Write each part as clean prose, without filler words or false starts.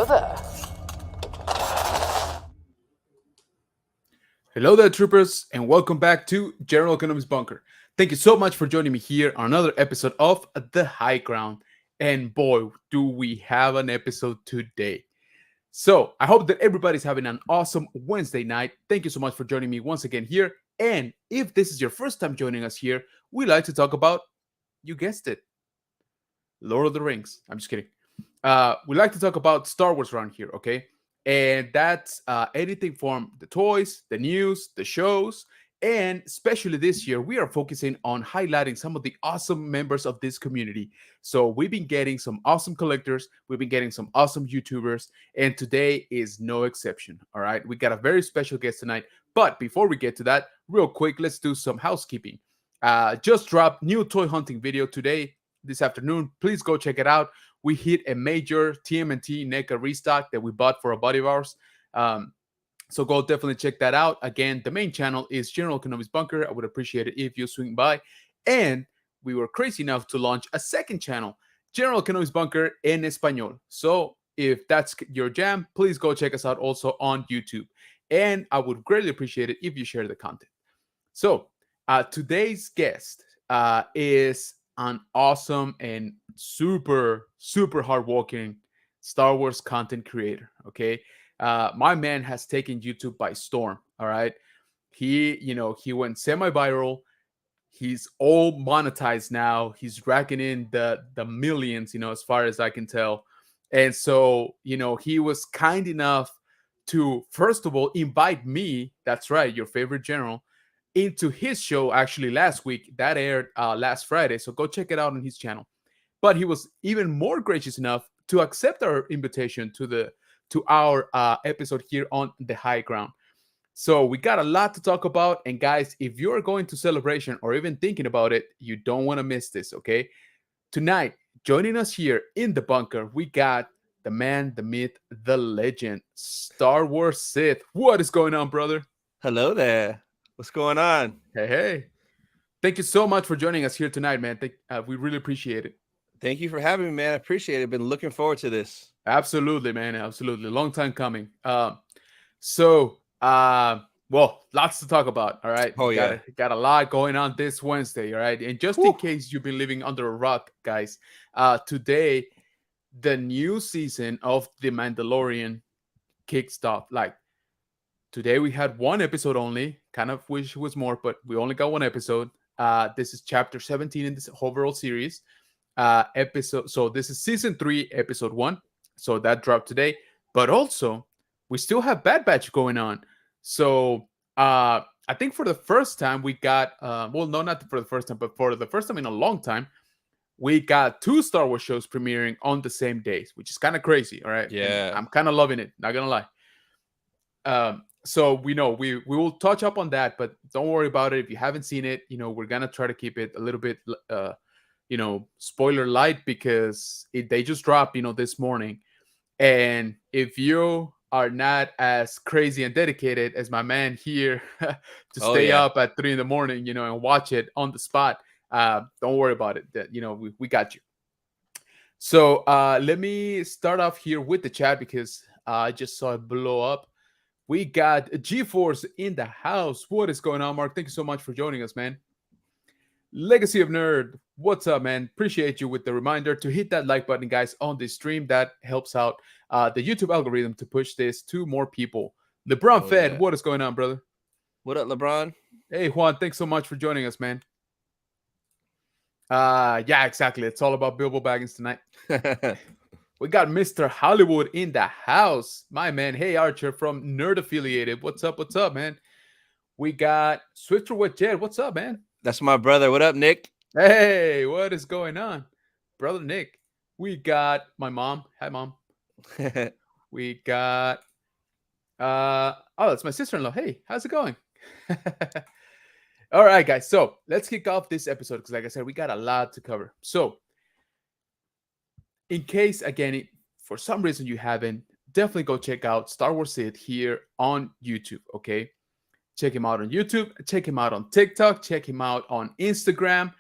Hello there. Hello there, troopers, and welcome back to General Economics Bunker. Thank you so much for joining me here on another episode of The High Ground. And boy, do we have an episode today. So, I hope that everybody's having an awesome Wednesday night. Thank you so much for joining me once again here. And if this is your first time joining us here, we like to talk about, you guessed it, Lord of the Rings. I'm just kidding. We like to talk about Star Wars around here, okay? And that's anything from the toys, the news, the shows, and especially this year, we are focusing on highlighting some of the awesome members of this community. So we've been getting some awesome collectors, we've been getting some awesome YouTubers, and today is no exception. All right, we got a very special guest tonight. But before we get to that, real quick, let's do some housekeeping. Just dropped new toy hunting video today, this afternoon. Please go check it out. We hit a major TMNT NECA restock that we bought for a buddy of ours. So go definitely check that out. Again, the main channel is General Economics Bunker. I would appreciate it if you swing by. And we were crazy enough to launch a second channel, General Economics Bunker en Español. So if that's your jam, please go check us out also on YouTube. And I would greatly appreciate it if you share the content. So today's guest is an awesome and super hardworking Star Wars content creator. Okay, my man has taken YouTube by storm. All right, he went semi-viral. He's all monetized now. He's racking in the millions, as far as I can tell. And so, he was kind enough to first of all invite me. That's right, your favorite general, into his show actually last week. That aired last Friday, so go check it out on his channel. But he was even more gracious enough to accept our invitation to our episode here on The High Ground. So we got a lot to talk about, and guys, if you're going to Celebration or even thinking about it, you don't want to miss this. Okay, tonight joining us here in the bunker, we got the man, the myth, the legend, Star Wars Sith. What is going on, brother? Hello there. What's going on? Hey. Thank you so much for joining us here tonight, man. We really appreciate it. Thank you for having me, man. I appreciate it. Been looking forward to this. Absolutely, man. Absolutely. Long time coming. Well, lots to talk about. All right. Oh, yeah. Got a lot going on this Wednesday. All right. And just in case you've been living under a rock, guys, today, the new season of The Mandalorian kicked off. Like, today we had one episode only. Kind of wish it was more, but we only got one episode. This is chapter 17 in this overall series. So this is season 3, episode 1. So that dropped today. But also, we still have Bad Batch going on. So I think for the first time we got not for the first time, but for the first time in a long time, we got 2 Star Wars shows premiering on the same days, which is kind of crazy. All right. Yeah. And I'm kind of loving it, not gonna lie. So we know we will touch up on that, but don't worry about it. If you haven't seen it, we're gonna try to keep it a little bit spoiler light, because they just dropped this morning. And if you are not as crazy and dedicated as my man here to stay up at 3 a.m, and watch it on the spot, don't worry about it. That we got you. So let me start off here with the chat, because I just saw it blow up. We got G-Force in the house. What is going on, Mark? Thank you so much for joining us, man. Legacy of Nerd, what's up, man? Appreciate you with the reminder to hit that like button, guys, on this stream. That helps out the YouTube algorithm to push this to more people. LeBron Fed, what is going on, brother? What up, LeBron? Hey, Juan, thanks so much for joining us, man. Yeah, exactly. It's all about Bilbo Baggins tonight. We got Mr. Hollywood in the house. My man, hey, Archer from Nerd Affiliated. What's up, man? We got Swifter with Jet. What's up, man? That's my brother. What up, Nick? Hey, what is going on? Brother Nick. We got my mom. Hi, Mom. We got... that's my sister-in-law. Hey, how's it going? All right, guys. So let's kick off this episode, because like I said, we got a lot to cover. So in case, again, for some reason you haven't, definitely go check out Star Wars Sith here on YouTube, okay? Check him out on YouTube. Check him out on TikTok. Check him out on Instagram.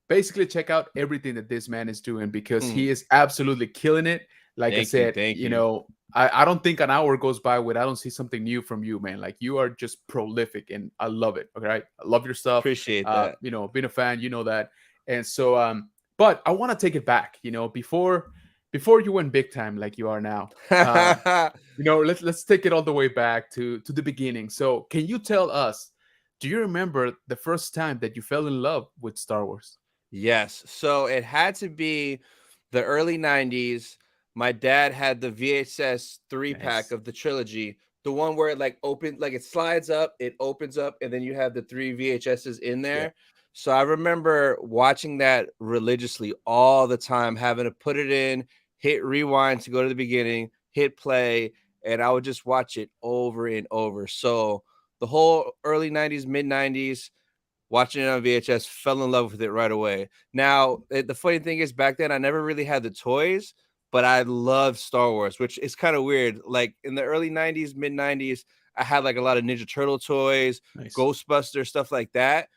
Basically, check out everything that this man is doing, because he is absolutely killing it. Like I Thank you. said, Thank you. I don't think an hour goes by without I don't see something new from you, man. Like you are just prolific, and I love it. Okay, I love your stuff. Appreciate that. Being a fan, you know that. And so, but I want to take it back. Before you went big time like you are now. Let's take it all the way back to the beginning. So, can you tell us? Do you remember the first time that you fell in love with Star Wars? Yes. So it had to be the early 90s. My dad had the VHS 3 pack Nice. of the trilogy, the one where it like open like it slides up, it opens up, and then you have the three VHSs in Yeah. there. So I remember watching that religiously all the time, having to put it in, hit rewind to go to the beginning, hit play, and I would just watch it over and over. So the whole early 90s, mid 90s, watching it on VHS, fell in love with it right away. Now, the funny thing is, back then I never really had the toys, but I loved Star Wars, which is kind of weird. Like in the early 90s, mid 90s, I had like a lot of Ninja Turtle toys, Nice. Ghostbusters, stuff like that.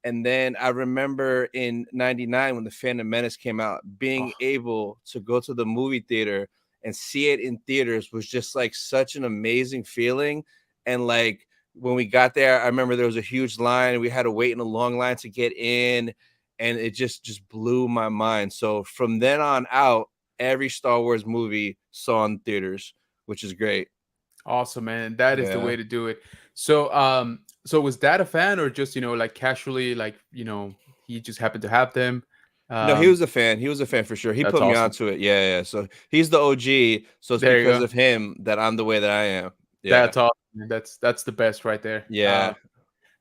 And then I remember in 99 when the Phantom Menace came out, Oh, being able to go to the movie theater and see it in theaters was just like such an amazing feeling. And like when we got there, I remember there was a huge line. We had to wait in a long line to get in, and it just blew my mind. So from then on out, every Star Wars movie saw in theaters, which is great. awesome, man. That is the Yeah. way to do it. So was Dad a fan or just, like casually, like, he just happened to have them? No, he Um, was a fan. He was a fan for sure. He that's put me awesome. onto it. Yeah, yeah. So he's the OG. So it's There you because go. of him that I'm the way that I am. Yeah. That's awesome. Man. That's the best right there. Yeah.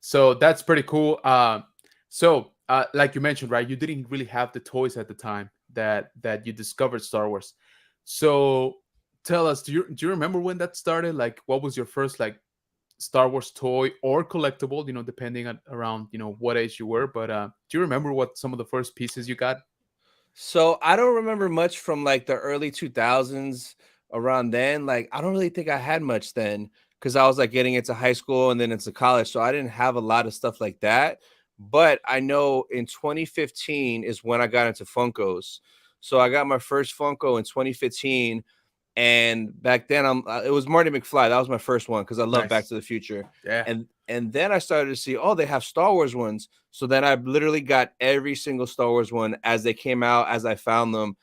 So that's pretty cool. Like you mentioned, right? You didn't really have the toys at the time that you discovered Star Wars. So tell us, do you remember when that started? Like, what was your first like Star Wars toy or collectible? Depending on around what age you were. But do you remember what some of the first pieces you got? So I don't remember much from like the early 2000s around then. Like I don't really think I had much then because I was like getting into high school and then into college. So I didn't have a lot of stuff like that. But I know in 2015 is when I got into Funkos. So I got my first Funko in 2015. And back then, it was Marty McFly. That was my first one because I love Back Nice. to the Future. Yeah. And then I started to see, oh, they have Star Wars ones. So then I literally got every single Star Wars one as they came out, as I found them,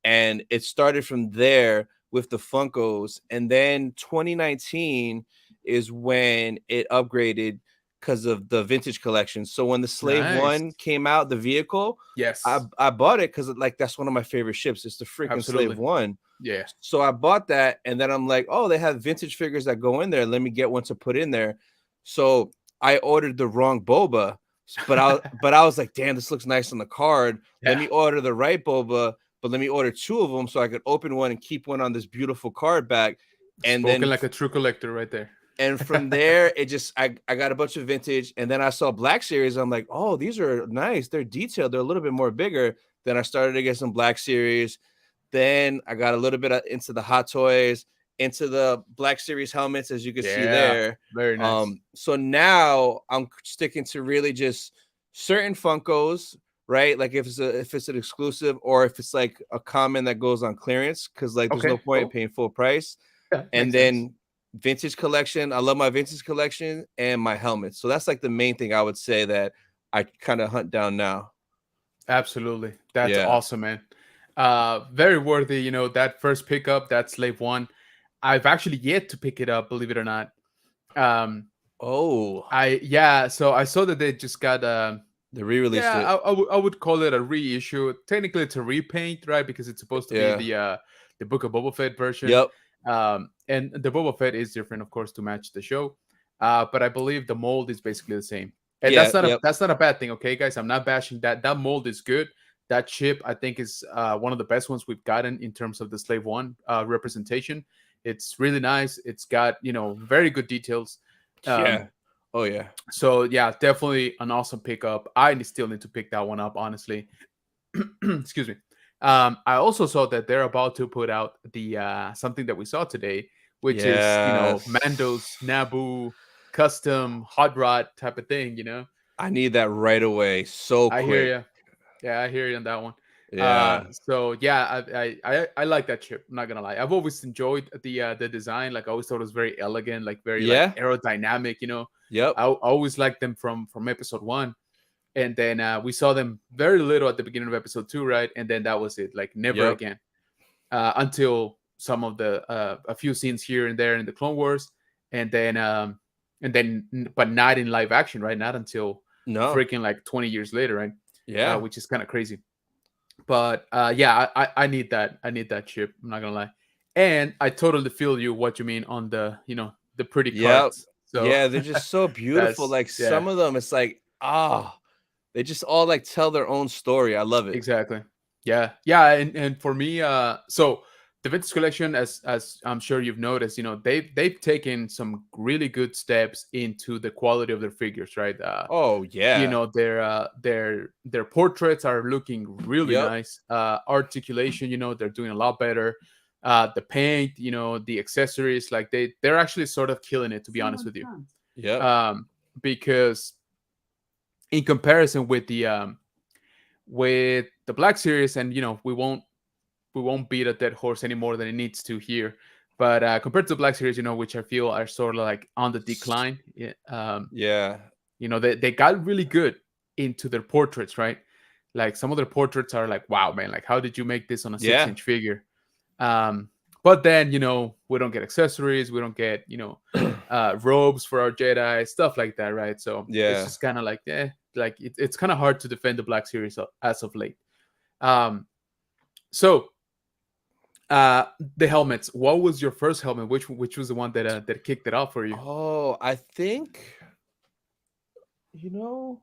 and it started from there with the Funkos. And then 2019 is when it upgraded because of the vintage collection. So when the Slave Nice. One came out, the vehicle, I Yes. I bought it because like that's one of my favorite ships. It's the freaking Slave Absolutely. One. Yeah. So I bought that, and then I'm like, oh, they have vintage figures that go in there. Let me get one to put in there. So I ordered the wrong boba, but I was like, damn, this looks nice on the card. Let Yeah. me order the right boba, but let me order two of them so I could open one and keep one on this beautiful card back. And Spoken then like a true collector right there. from there, I got a bunch of vintage, and then I saw Black Series. I'm like, oh, these are nice. They're detailed. They're a little bit more bigger. Then I started to get some Black Series. Then I got a little bit into the Hot Toys, into the Black Series helmets, as you can see Yeah. there. Very nice. So now I'm sticking to really just certain Funkos, right? Like if it's an exclusive or if it's like a common that goes on clearance, because like there's no Okay. point in Cool. paying full price. Yeah. And Makes sense. then vintage collection. I love my vintage collection and my helmets. So that's like the main thing I would say that I kind of hunt down now. Absolutely. That's Yeah. awesome, man. Very worthy. That first pickup, that Slave One. I've actually yet to pick it up, believe it or not. Um, Oh, yeah. So I saw that they just got they re-released yeah, it. I would call it a reissue. Technically, it's a repaint, right? Because it's supposed to be Yeah. the Book of Boba Fett version. Yep. And the Boba Fett is different, of course, to match the show. But I believe the mold is basically the same. And Yeah. Yep. that's not a bad thing, okay, guys. I'm not bashing that. That mold is good. That chip, I think, is one of the best ones we've gotten in terms of the Slave One representation. It's really nice. It's got very good details. Yeah. Um, Oh yeah. so yeah, definitely an awesome pickup. I still need to pick that one up, honestly. Excuse me. I also saw that they're about to put out the something that we saw today, which is Yes. Mando's Naboo custom hot rod type of thing. I need that right away. So I hear quick. you. Yeah, I hear you on that one. Yeah. So yeah, I like that chip. I'm not gonna lie. I've always enjoyed the design. Like I always thought it was very elegant, like very like Yeah. aerodynamic. Yep. I always liked them from episode one, and then we saw them very little at the beginning of episode two, right? And then that was it. Like never Yep. again until some of the a few scenes here and there in the Clone Wars, and then but not in live action, right? Not until No. freaking like 20 years later, right? Yeah. Which is kind of crazy. But yeah, I need that. I need that chip. I'm not gonna lie, and I totally feel you what you mean on the pretty Yep. cards. So Yeah, they're just so beautiful. that's Like yeah, some of them, it's like, they just all like tell their own story. I love it. exactly. Yeah, yeah, and for me, so the Vintage Collection, as I'm sure you've noticed, they've taken some really good steps into the quality of their figures, right? Oh yeah. Their portraits are looking really Yep. nice. Articulation, they're doing a lot better. The paint, the accessories, like they're actually sort of killing it, to be honest with you. Yep. Um, because in comparison with the Black Series, and we won't beat a dead horse any more than it needs to here. But compared to the Black Series, which I feel are sort of like on the decline, Yeah. they got really good into their portraits, right? Like some of their portraits are like, wow, man, like how did you make this on a six Yeah. inch figure? But then, we don't get accessories, we don't get, robes for our Jedi, stuff like that, right? So it's Yeah. just kind of like, like it's kind of hard to defend the Black Series as of late. Um, so the helmets. What was your first helmet? Which was the one that kicked it off for you? Oh, I think, you know,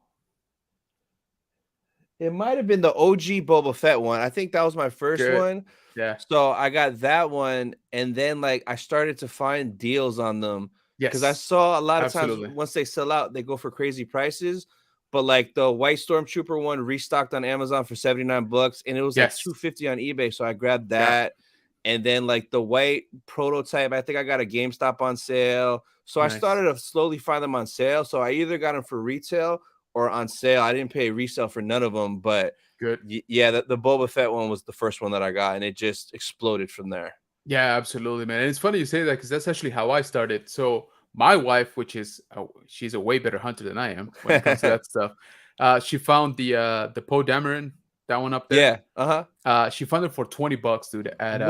it might have been the OG Boba Fett one. I think that was my first Good. one. Yeah. So I got that one, and then like I started to find deals on them because I Yes. saw a lot of times Absolutely. once they sell out, they go for crazy prices. But like the White Stormtrooper one restocked on Amazon for $79, and it was like Yes. 250 on eBay. So I grabbed Yeah. that. And then like the white prototype, I think I got a GameStop on sale. So I Nice. started to slowly find them on sale. So I either got them for retail or on sale. I didn't pay resale for none of them, but Good. yeah, the Boba Fett one was the first one that I got, and it just exploded from there. Yeah, absolutely, man. And it's funny you say that because that's actually how I started. So my wife, which is she's a way better hunter than I am when it comes to that stuff. She found the Poe Dameron, that one up there. Yeah. Uh-huh. She found it for $20, dude, at like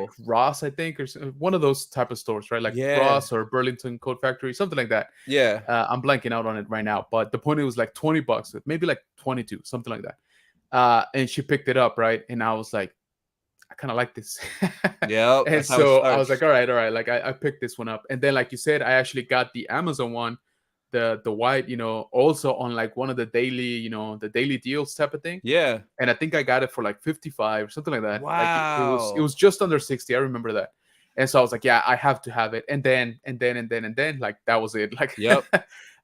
Wow. Ross, I think, or one of those type of stores, right? Like Yeah. Ross or Burlington Coat Factory, something like that. Yeah. I'm blanking out on it right now, but the point, it was like $20, maybe like 22, something like that. And she picked it up, right? And I was like, I kind of like this. Yep. And That's how it so I was like, starts. all right, all right. Like I picked this one up. And then, like you said, I actually got the Amazon one, the white, also on like one of the daily, the daily deals type of thing. Yeah. And I think I got it for like 55 or something like that. Like it was Wow. just under 60. I remember that. And so I was like, yeah, I have to have it. And then, like that was it. Like Yep.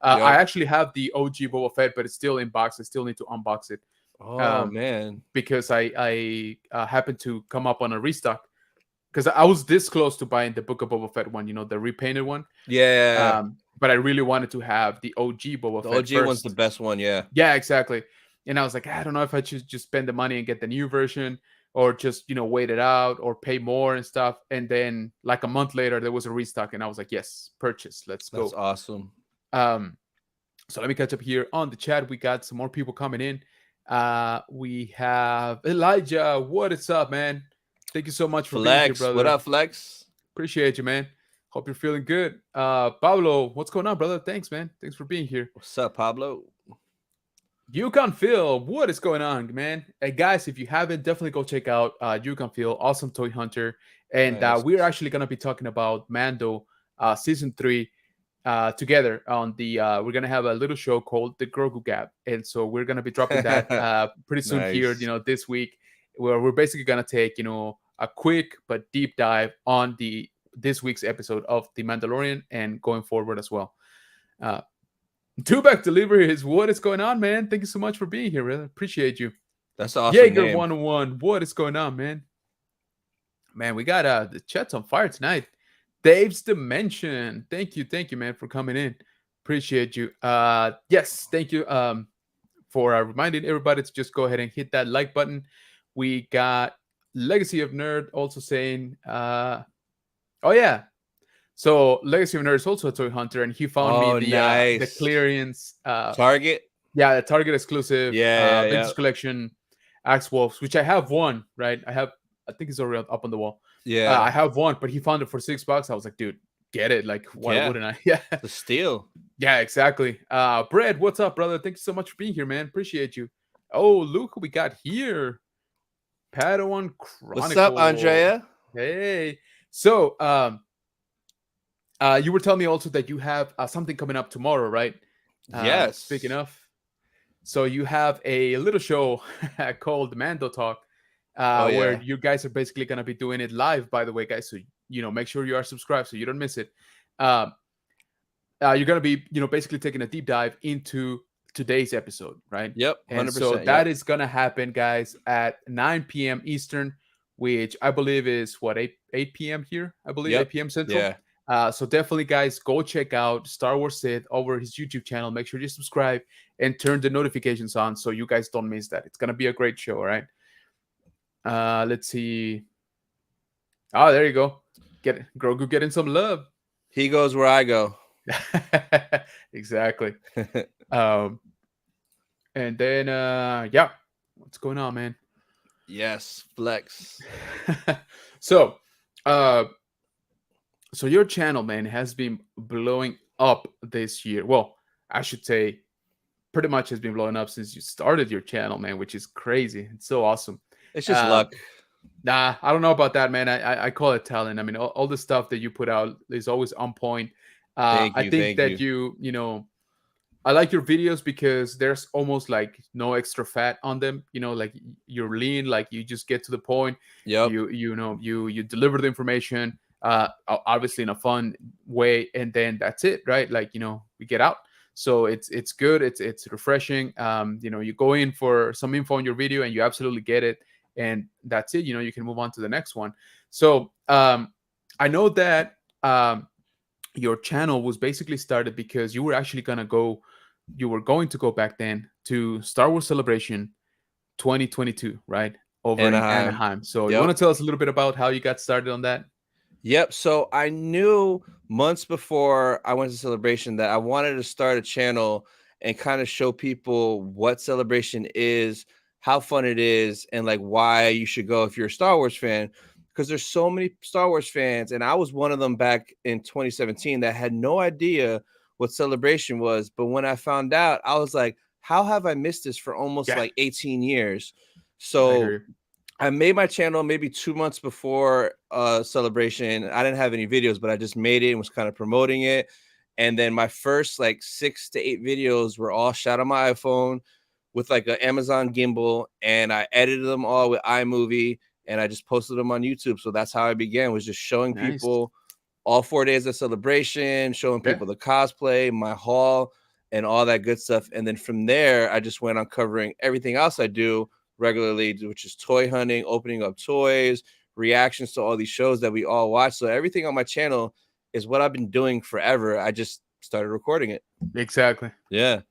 I Yep. actually have the OG Boba Fett, but it's still in box. I still need to unbox it. Oh Um, man. because I happened to come up on a restock because I was this close to buying the Book of Boba Fett one, the repainted one. Yeah. But I really wanted to have the OG Boba The Fett OG one's the first. best one. Yeah. Yeah, exactly. And I was like, I don't know if I should just spend the money and get the new version, or just wait it out or pay more and stuff. And then like a month later, there was a restock, and I was like, yes, purchase, let's That's go. awesome. Um, so let me catch up here on the chat. We got some more people coming in. We have Elijah. What is up, man? Thank you so much for being here, Flex. What brother. up, Flex? Appreciate you, man. Hope you're feeling good. Pablo, what's going on, brother? Thanks, man. Thanks for being here. What's up, Pablo? Yukon Phil, what is going on, man? Hey, guys, if you haven't, definitely go check out Yukon Phil, awesome toy hunter. And Nice. we're actually going to be talking about Mando season 3 together on the we're gonna have a little show called the Grogu Gap, and so we're gonna be dropping that pretty soon here, Nice. this week, where we're basically gonna take a quick but deep dive on this week's episode of The Mandalorian and going forward as well. Two back delivery is what is going on, man. Thank you so much for being here, brother. Appreciate you. That's an awesome Jaeger name. 101, what is going on, man? Man, we got the chat's on fire tonight. Dave's Dimension. Thank you, man, for coming in. Appreciate you. Yes, thank you for reminding everybody to just go ahead and hit that like button. We got Legacy of Nerd also saying, oh yeah, so Legacy of Nerd is also a toy hunter, and he found me Oh, the nice. clearance, Target. yeah, the Target exclusive Yeah, yeah, yeah. vintage collection Axe Wolves, which I have one, right? I think it's already up on the wall. Yeah. I have one, but he found it for $6. I was like, dude, get it. Like, why Yeah. wouldn't I? Yeah. The steel. Yeah, exactly. Brad, what's up, brother? Thank you so much for being here, man. Appreciate you. Oh, look who we got here. Padawan What's up, Chronicle. Andrea? Hey. So, you were telling me also that you have something coming up tomorrow, right? Speaking Yes. of, so you have a little show called Mando Talk, Oh where yeah. you guys are basically gonna be doing it live. By the way, guys, so make sure you are subscribed so you don't miss it. Um, you're gonna be basically taking a deep dive into today's episode, right? Yep. And so 100%. that Yep. is gonna happen, guys, at 9 p.m. Eastern, which I believe is what 8 p.m. here. I believe Yep. 8 p.m. Central. Yeah. So definitely, guys, go check out Star Wars Sith over his YouTube channel. Make sure you subscribe and turn the notifications on so you guys don't miss that. It's gonna be a great show, all right? Let's see. Oh, there you go. Get Grogu getting some love. He goes where I go. Exactly. Um, and then yeah, what's going on, man? Yes, flex. So, uh, so your channel, man, has been blowing up this year. Well, I should say, pretty much has been blowing up since you started your channel, man, which is crazy. It's so awesome. It's just Uh, luck. Nah, I don't know about that, man. I call it talent. I mean, all the stuff that you put out is always on point. Thank I you. think Thank that you. I like your videos because there's almost like no extra fat on them. Like you're lean, like you just get to the point. Yep. You deliver the information, obviously in a fun way, and then that's it, right? Like we get out. So it's good. It's refreshing. You go in for some info on your video and you absolutely get it, and that's it. You can move on to the next one. So I know that your channel was basically started because you were going to go back then to Star Wars Celebration 2022, right? Over in Anaheim. Anaheim. So you want Yep. to tell us a little bit about how you got started on that? Yep. So I knew months before I went to Celebration that I wanted to start a channel and kind of show people what Celebration is, how fun it is, and like why you should go if you're a Star Wars fan. Because there's so many Star Wars fans, and I was one of them back in 2017 that had no idea what Celebration was. But when I found out, I was like, how have I missed this for almost Yeah, like 18 years? I So hear I made my channel maybe 2 months before Celebration. I didn't have any videos, but I just made it and was kind of promoting it. And then my first like 6 to 8 videos were all shot on my iPhone with like an Amazon gimbal, and I edited them all with iMovie, and I just posted them on YouTube. So that's how I began, was just showing you. Nice. people all 4 days of Celebration, showing Yeah. people the cosplay, my haul, and all that good stuff. And then from there, I just went on covering everything else I do regularly, which is toy hunting, opening up toys, reactions to all these shows that we all watch. So everything on my channel is what I've been doing forever. I just started recording it. Exactly. Yeah.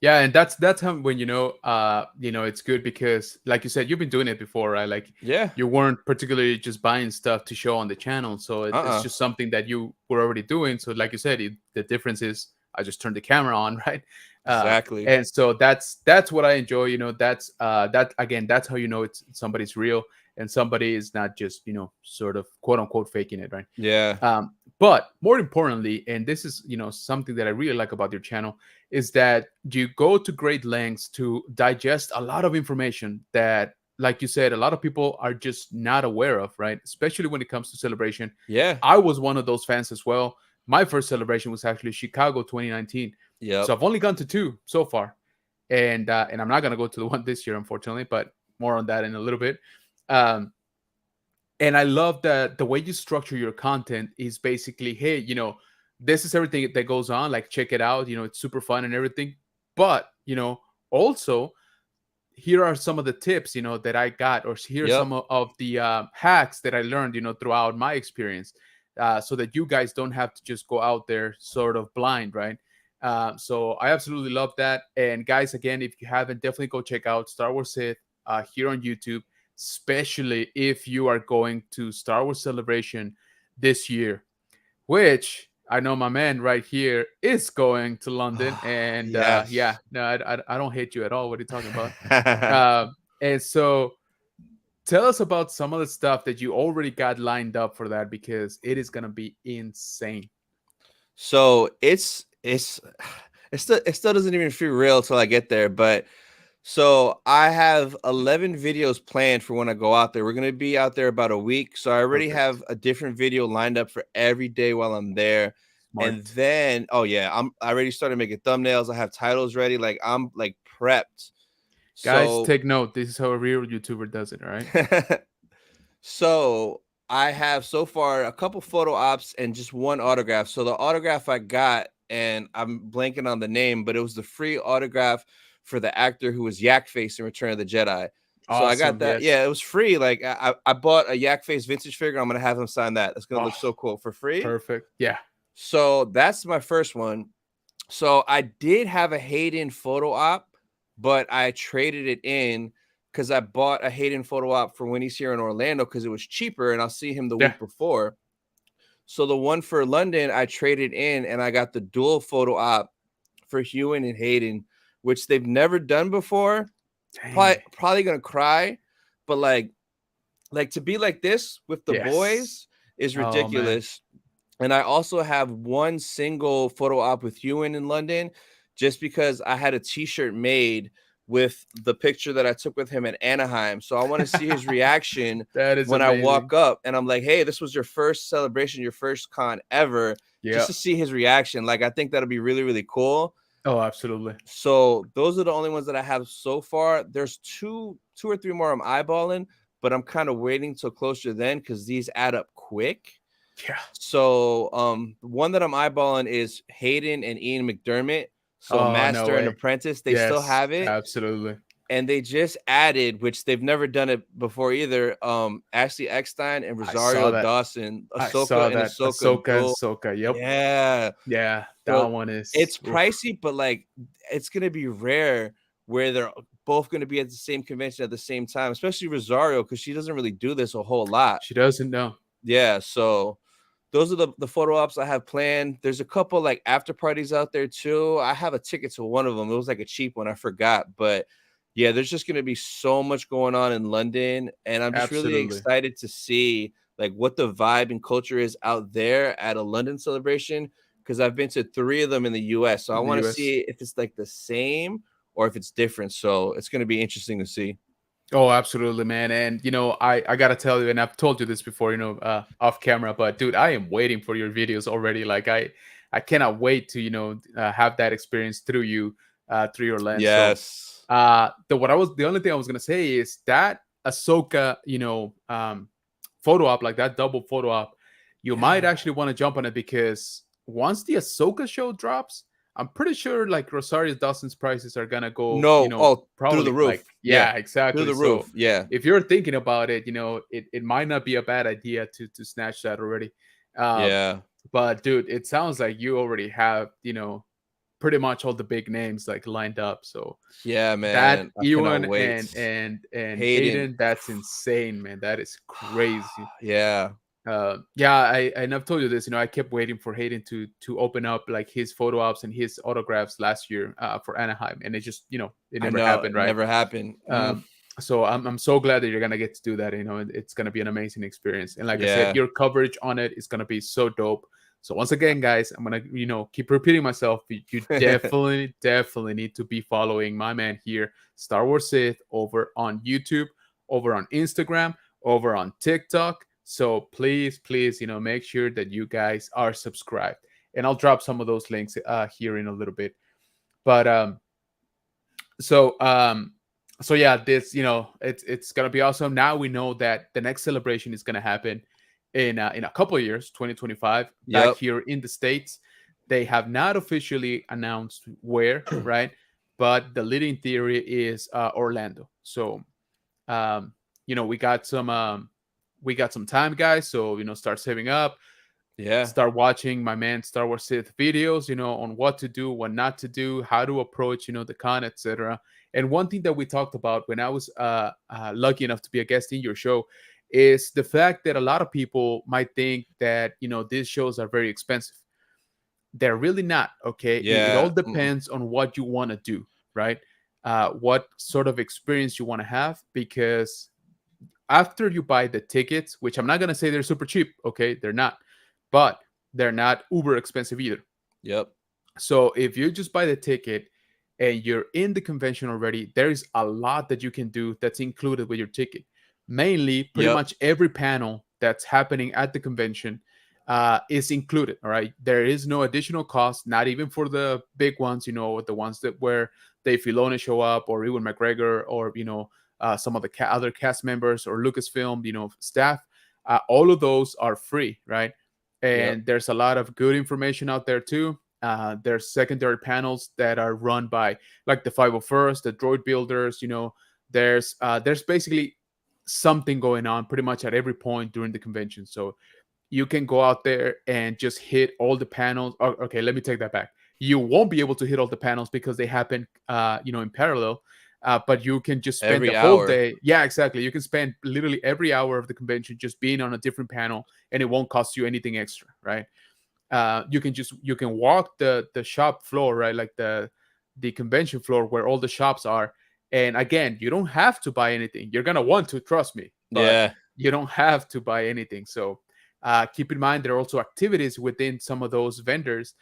Yeah, and that's how when it's good because like you said, you've been doing it before, right? Like Yeah. you weren't particularly just buying stuff to show on the channel, so it's Uh-uh. just something that you were already doing. So like you said, the difference is I just turned the camera on, right? Exactly. And so that's what I enjoy. That again, that's how it's somebody's real and somebody is not just sort of quote unquote faking it, right? Yeah. But more importantly, and this is something that I really like about your channel, is that you go to great lengths to digest a lot of information that, like you said, a lot of people are just not aware of, right? Especially when it comes to Celebration. Yeah. I was one of those fans as well. My first Celebration was actually Chicago 2019. Yep. So I've only gone to 2 so far, and I'm not gonna go to the one this year, unfortunately. But more on that in a little bit. And I love that the way you structure your content is basically, hey, this is everything that goes on. Like, check it out. It's super fun and everything. But also here are some of the tips that I got, or here are Yep. some of the hacks that I learned throughout my experience, so that you guys don't have to just go out there sort of blind, right? So I absolutely love that. And guys, again, if you haven't, definitely go check out Star Wars Sith here on YouTube, especially if you are going to Star Wars Celebration this year, which I know my man right here is going to London. And yeah, Yes. no, I don't hate you at all. What are you talking about? Uh, and so tell us about some of the stuff that you already got lined up for that because it is gonna be insane. So it still doesn't even feel real till I get there. But so I have 11 videos planned for when I go out there. We're gonna be out there about a week, so I already Perfect. have a different video lined up for every day while I'm there. And Smart. then, oh yeah, I already started making thumbnails. I have titles ready. Like I'm like prepped. Guys, So take note. This is how a real YouTuber does it, all right? So I have so far a couple photo ops and just one autograph. So the autograph I got, and I'm blanking on the name, but it was the free autograph for the actor who was Yak Face in Return of the Jedi. So I got Awesome. that. Yes. Yeah, it was free. Like I bought a Yak Face vintage figure. I'm gonna have him sign that. That's gonna Oh, look so cool for free. perfect. Yeah. So that's my first one. So I did have a Hayden photo op, but I traded it in because I bought a Hayden photo op for when he's here in Orlando because it was cheaper and I'll see him the Yeah. week before. So the one for London, I traded in and I got the dual photo op for Hewan and Hayden, which they've never done before. Dang. Probably gonna cry, but like to be like this with the Yes. boys is Oh man. ridiculous. And I also have one single photo op with Ewan in London, just because I had a T-shirt made with the picture that I took with him at Anaheim. So I want to see his reaction That is when I amazing. walk up and I'm like, "Hey, this was your first celebration, your first con ever," just Yeah. to see his reaction. Like I think that'll be really, really cool. Oh, absolutely. So those are the only ones that I have so far. There's two or three more I'm eyeballing, but I'm kind of waiting till closer then because these add up quick. Yeah. So one that I'm eyeballing is Hayden and Ian McDermott. So Oh, no Master and way. Apprentice, they still Yes, have it. absolutely. And they just added, which they've never done it before either. Ashley Eckstein and I saw Rosario that. Dawson, I saw Ahsoka and that. Ahsoka Ahsoka and duel. Ahsoka. Yep. Yeah. Yeah, that So one is it's oof. pricey, but like it's gonna be rare where they're both gonna be at the same convention at the same time, especially Rosario, because she doesn't really do this a whole lot. She doesn't know. Yeah, so those are the photo ops I have planned. There's a couple like after parties out there too. I have a ticket to one of them. It was like a cheap one. I forgot, but yeah, there's just going to be so much going on in London, and I'm just really Absolutely. excited to see like what the vibe and culture is out there at a London celebration because I've been to 3 of them in the US. So I In the want to US. see if it's like the same or if it's different. So it's going to be interesting to see. Oh, absolutely, man. And I gotta tell you, and I've told you this before, off camera, but dude, I am waiting for your videos already. Like I cannot wait to have that experience through you, through your lens. So, Yes. the only thing I was gonna say is that Ahsoka, photo op, like that double photo op, you might Yeah. actually want to jump on it because once the Ahsoka show drops, I'm pretty sure like Rosario Dawson's prices are gonna go, No. Oh, through the probably like roof. Yeah. yeah, Through exactly. the roof. So Yeah. if you're thinking about it, it might not be a bad idea to snatch that already. Uh, Yeah. but dude, it sounds like you already have, pretty much all the big names like lined up. So Yeah, that man. I cannot Ewan wait. and Hayden. Hayden, that's insane, man. That is crazy. Yeah. Yeah, and I've told you this. I kept waiting for Hayden to open up like his photo ops and his autographs last year for Anaheim, and it just it I never know. happened, It right? never happened. So I'm so glad that you're gonna get to do that. It's gonna be an amazing experience, and like I said, Yeah. your coverage on it is gonna be so dope. So once again, guys, I'm gonna keep repeating myself. You definitely need to be following my man here, Star Wars Sith, over on YouTube, over on Instagram, over on TikTok. So please, make sure that you guys are subscribed, and I'll drop some of those links here in a little bit. But so so yeah, this it's gonna be awesome. Now we know that the next celebration is gonna happen in a couple of years, 2025, back Yep. here in the States. They have not officially announced where, right? But the leading theory is Orlando. So we got some time, guys. So start saving up. Yeah. start watching my man Star Wars Sith videos, on what to do, what not to do, how to approach, the con, etc. And one thing that we talked about when I was lucky enough to be a guest in your show is the fact that a lot of people might think that these shows are very expensive. They're really not. Okay, it all Yeah. depends on what you want to do, right? What sort of experience you want to have, because after you buy the tickets, which I'm not going to say they're super cheap, okay, they're not, but they're not uber expensive either. Yep. So if you just buy the ticket and you're in the convention already, there is a lot that you can do that's included with your ticket. Mainly, pretty Yep. much every panel that's happening at the convention is included. All right, there is no additional cost, not even for the big ones. The ones that where Dave Filoni show up, or Ewan McGregor, or some of the other cast members, or Lucasfilm, staff. All of those are free, right? Yep. And there's a lot of good information out there too. There's secondary panels that are run by like the 501st, the droid builders. There's basically something going on pretty much at every point during the convention. So you can go out there and just hit all the panels. Oh, okay, let me take that back. You won't be able to hit all the panels because they happen, in parallel. But you can just spend the Every whole hour. day. Yeah, exactly. You can spend literally every hour of the convention just being on a different panel, and it won't cost you anything extra, right? You can walk the shop floor, right, like the convention floor where all the shops are. And again, you don't have to buy anything. You're gonna want to, trust me, but Yeah. you don't have to buy anything. So keep in mind there are also activities within some of those vendors,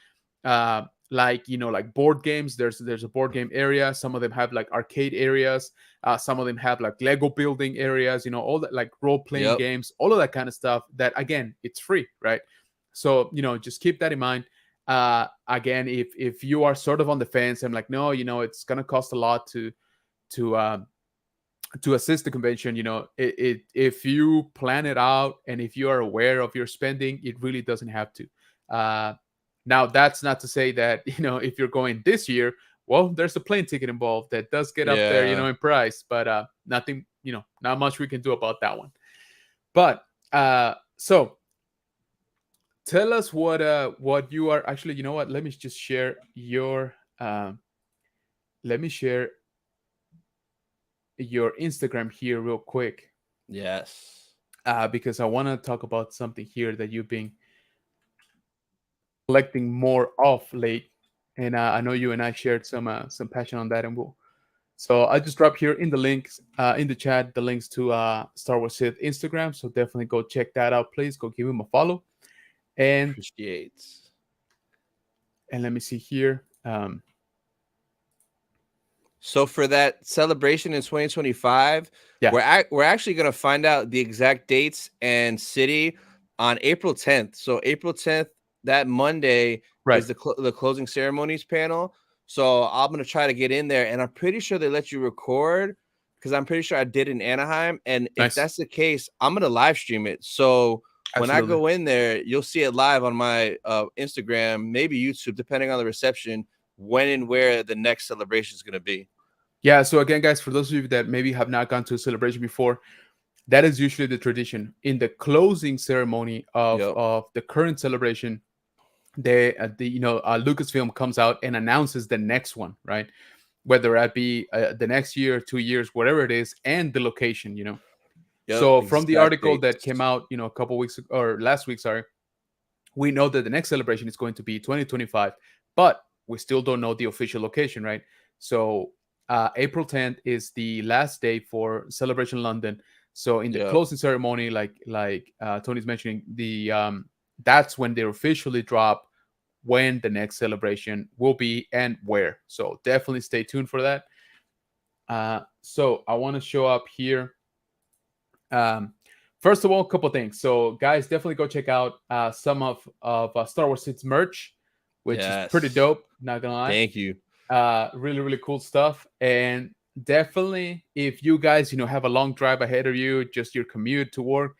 like like board games. There's a board game area. Some of them have like arcade areas. Some of them have like Lego building areas. All that, like role playing Yep. games, all of that kind of stuff. That again, it's free, right? So just keep that in mind. Again, if you are sort of on the fence and like, no, it's gonna cost a lot to assist the convention, if you plan it out and if you are aware of your spending, it really doesn't have to. uh Now, that's not to say that if you're going this year, well, there's a plane ticket involved that does get up there, Yeah. in price, but nothing, not much we can do about that one. But so tell us what you are actually, what, let me just share your let me share your Instagram here real quick, Yes. because I want to talk about something here that you've been collecting more of late. And I know you and I shared some passion on that, and so I just dropped here in the links, in the chat, the links to Star Wars Sith Instagram. So definitely go check that out, please. Go give him a follow. and Appreciates. and let me see here. So for that celebration in 2025, Yeah, we're actually going to find out the exact dates and city on April 10th. So April 10th, that Monday, right. is the closing ceremonies panel. So I'm going to try to get in there, and I'm pretty sure they let you record, because I'm pretty sure I did in Anaheim. And if Nice. that's the case, I'm going to live stream it. So when I Absolutely. go in there, you'll see it live on my Instagram, maybe YouTube, depending on the reception, when and where the next celebration is going to be. Yeah. So again, guys, for those of you that maybe have not gone to a celebration before, that is usually the tradition in the closing ceremony of Yep. the current celebration. Lucasfilm comes out and announces the next one, right? Whether that be the next year, 2 years, whatever it is, and the location. Yep. So from the Exact article that came dates. out, a couple weeks or last week, sorry, we know that the next celebration is going to be 2025, but we still don't know the official location, right? So April 10th is the last day for Celebration London. So in the Yep. closing ceremony, like Tony's mentioning, the that's when they officially drop when the next celebration will be and where. So definitely stay tuned for that. So I want to show up here. Um, First of all, a couple things. So guys, definitely go check out some of Star Wars Hits merch, which is pretty Yes. dope. Not gonna lie, Thank you. really really cool stuff. And definitely, if you guys have a long drive ahead of you, just your commute to work,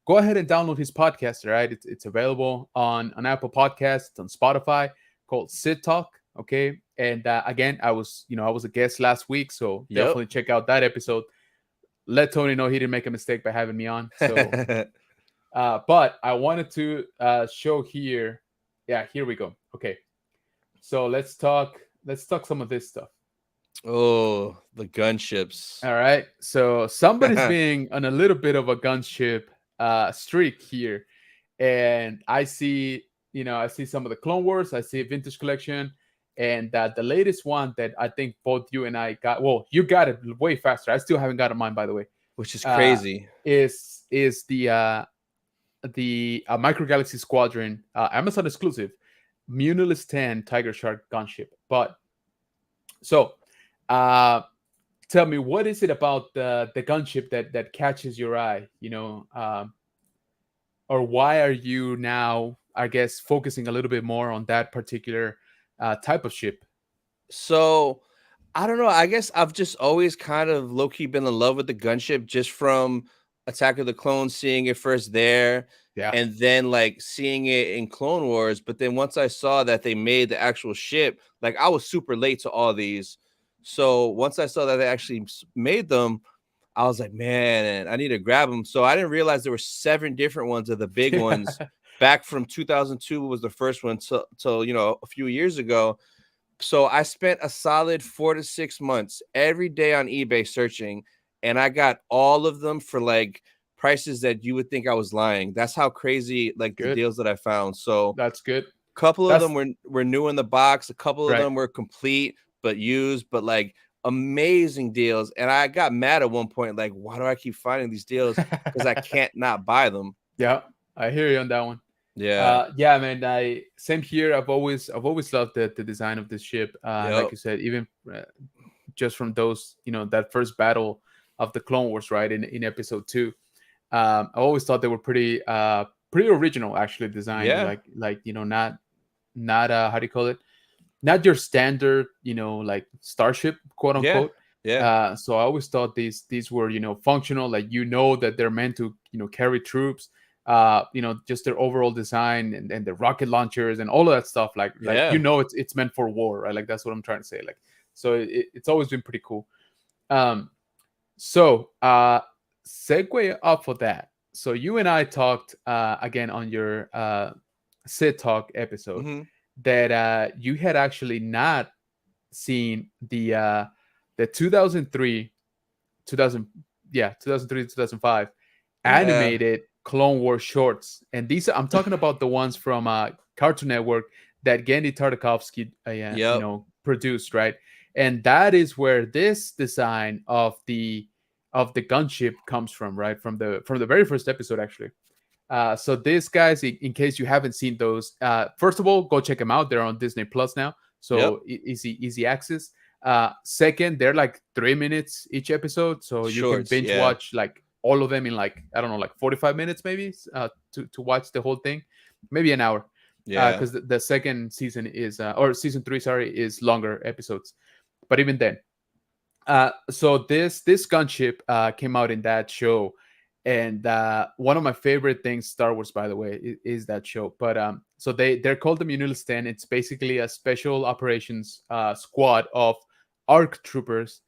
go ahead and download his podcast. Right, it's available on Apple Podcasts, on Spotify, called Sid Talk. Okay, and again, I was a guest last week, so Yep. definitely check out that episode. Let Tony know he didn't make a mistake by having me on. So But I wanted to show here. Yeah, here we go. Okay, so let's talk some of this stuff. Oh, the gunships. All right. So somebody's being on a little bit of a gunship streak here, and I see some of the Clone Wars. I see Vintage Collection, and the latest one that I think both you and I got. Well, you got it way faster. I still haven't gotten mine, by the way. Which is Uh, crazy. is the Micro Galaxy Squadron Amazon exclusive Munilus 10 Tiger Shark gunship. But so, uh, tell me, what is it about the gunship that catches your eye? Or why are you now, I guess, focusing a little bit more on that particular type of ship? So I don't know. I guess I've just always kind of low key been in love with the gunship just from Attack of the Clones, seeing it first there, Yeah. and then like seeing it in Clone Wars. But then once I saw that they made the actual ship, like I was super late to all these. So once I saw that they actually made them, I was like, man, I need to grab them. So I didn't realize there were 7 different ones of the big ones. Back from 2002 was the first one till a few years ago. So I spent a solid 4 to 6 months every day on eBay searching, and I got all of them for like prices that you would think I was lying. That's how crazy like the Good. deals that I found. So That's good. a couple of That's them were new in the box, a couple of right. them were complete but used, but like amazing deals. And I got mad at one point, like, why do I keep finding these deals? Because I can't not buy them. Yeah, I hear you on that one. Yeah. Yeah, man. I same here. I've always loved the design of this ship. Like Yep. you said, even just from those, that first battle of the Clone Wars, right in episode 2. I always thought they were pretty original, actually designed. Yeah. Like not how do you call it? Not your standard, like starship, quote Yeah. unquote. Yeah. So I always thought these were, functional, like that they're meant to, carry troops. Just their overall design and the rocket launchers and all of that stuff. Like Yeah. it's meant for war, right? Like that's what I'm trying to say. Like so, it's always been pretty cool. Um, so segue off of that. So you and I talked again on your Sid Talk episode Hmm. that you had actually not seen the 2003 2000 yeah 2003 2005 Yeah. animated Clone Wars shorts, and these I'm talking about the ones from Cartoon Network that Genndy Tartakovsky Yep. produced, right? And that is where this design of the gunship comes from, right? From the very first episode, actually. So these guys, in case you haven't seen those, first of all, go check them out. They're on Disney Plus now, Yep. so easy access. Second, they're like 3 minutes each episode, so you can Shorts. binge Yeah. watch like all of them in like I don't know, like 45 minutes maybe, to watch the whole thing, maybe an hour, Yeah. because the second season is or season 3, sorry, is longer episodes. But even then, so this gunship came out in that show, and one of my favorite things, Star Wars, by the way, is that show. But so they're called the Munilus 10. It's basically a special operations squad of ARC troopers,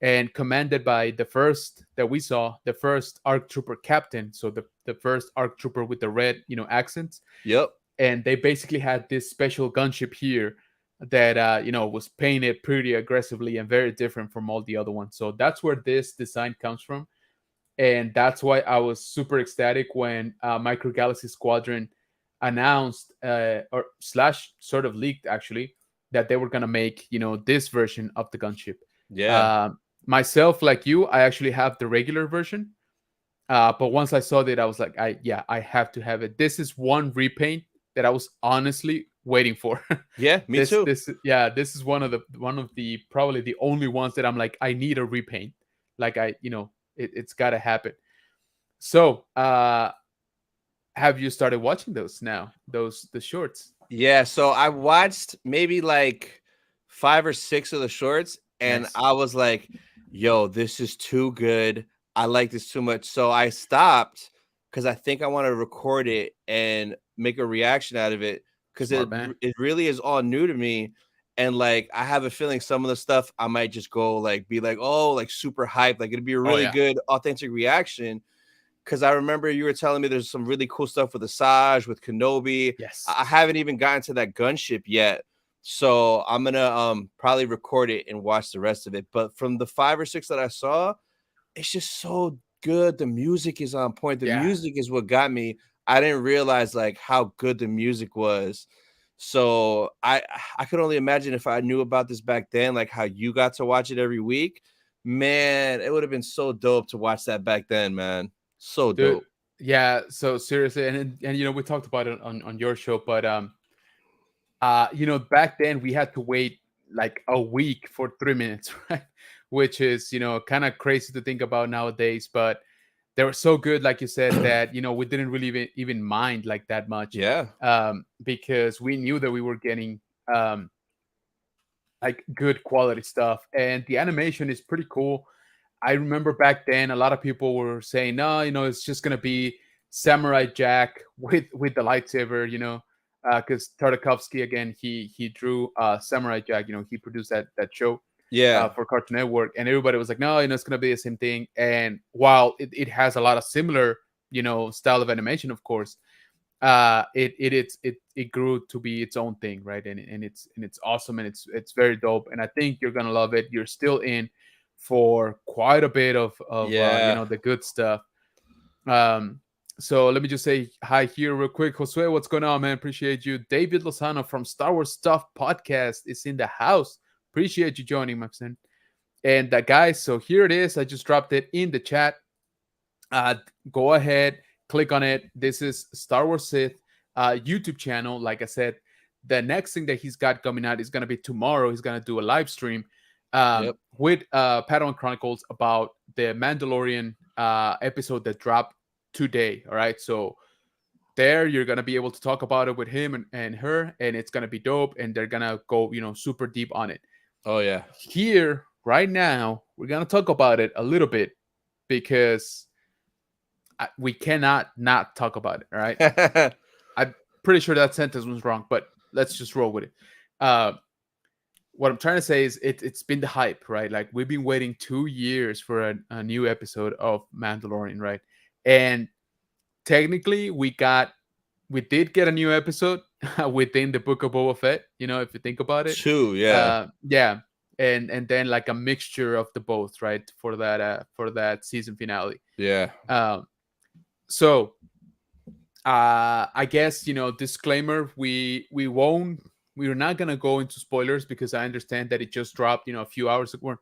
and commanded by the first that we saw, the first ARC trooper captain. So the first ARC trooper with the red, accents. Yep. And they basically had this special gunship here that was painted pretty aggressively and very different from all the other ones. So that's where this design comes from, and that's why I was super ecstatic when Micro Galaxy Squadron announced or slash sort of leaked, actually, that they were gonna make this version of the gunship. Yeah. Uh, Myself, like you, I actually have the regular version, but once I saw that, I was like, I have to have it. This is one repaint that I was honestly waiting for. Yeah. Me this too. this yeah, this is one of the probably the only ones that I'm like, I need a repaint. Like it's got to happen. So have you started watching those now, the shorts? Yeah. So I watched maybe like 5 or 6 of the shorts, and Nice. I was like, yo, this is too good. I like this too much. So I stopped because I think I want to record it and make a reaction out of it, because Smart man. it really is all new to me. And like I have a feeling some of the stuff I might just go like be like, oh, like super hyped, like it'd be a Oh really yeah. good authentic reaction. because I remember you were telling me there's some really cool stuff with Asajj, with Kenobi. I Yes. haven't even gotten to that gunship yet. So I'm gonna probably record it and watch the rest of it. But from the 5 or 6 that I saw, it's just so good. The music is on point. The Yeah. music is what got me. I didn't realize like how good the music was. So I could only imagine if I knew about this back then, like how you got to watch it every week. Man, it would have been so dope to watch that back then, man. So Dude, dope. yeah, so seriously, and we talked about it on your show, but back then we had to wait like a week for 3 minutes, right? Which is, kind of crazy to think about nowadays, but they were so good, like you said, that we didn't really even mind like that much, Yeah. because we knew that we were getting um like good quality stuff, and the animation is pretty cool. I remember back then a lot of people were saying, no, it's just gonna be Samurai Jack with the lightsaber, because Tartakovsky again he drew Samurai Jack. He produced that show Yeah. for Cartoon Network, and everybody was like, no, it's gonna be the same thing. And while it has a lot of similar, style of animation, of course, it grew to be its own thing, right? And it's awesome, and it's very dope, and I think you're gonna love it. You're still in for quite a bit of Yeah. the good stuff. um so let me just say hi here real quick. Josue, what's going on, man? Appreciate you. David Lozano from Star Wars Stuff Podcast is in the house. Appreciate you joining, my friend. And guys, so here it is. I just dropped it in the chat. Go ahead, click on it. This is Star Wars Sith YouTube channel. Like I said, the next thing that he's got coming out is going to be tomorrow. He's going to do a live stream Yep. with Padawan Chronicles about the Mandalorian episode that dropped today. All right. So there you're going to be able to talk about it with him and her, and it's going to be dope. And they're going to go, super deep on it. Oh yeah. Here, right now, we're going to talk about it a little bit because we cannot not talk about it. All right. I'm pretty sure that sentence was wrong, but let's just roll with it. Uh, what I'm trying to say is it's been the hype, right? Like we've been waiting 2 years for a new episode of Mandalorian, right? And technically, we did get a new episode within the Book of Boba Fett. If you think about it, 2, yeah. yeah, and then like a mixture of the both, right? For that season finale. Yeah. Um, so I guess disclaimer, we're not gonna go into spoilers because I understand that it just dropped a few hours ago,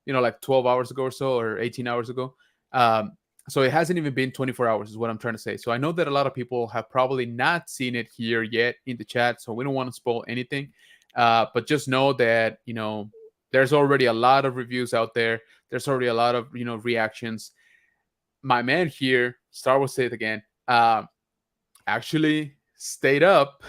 like 12 hours ago or so, or 18 hours ago. um so it hasn't even been 24 hours is what I'm trying to say. So I know that a lot of people have probably not seen it here yet in the chat, so we don't want to spoil anything. But just know that there's already a lot of reviews out there. There's already a lot of reactions. My man here, Star Wars Sith again, actually stayed up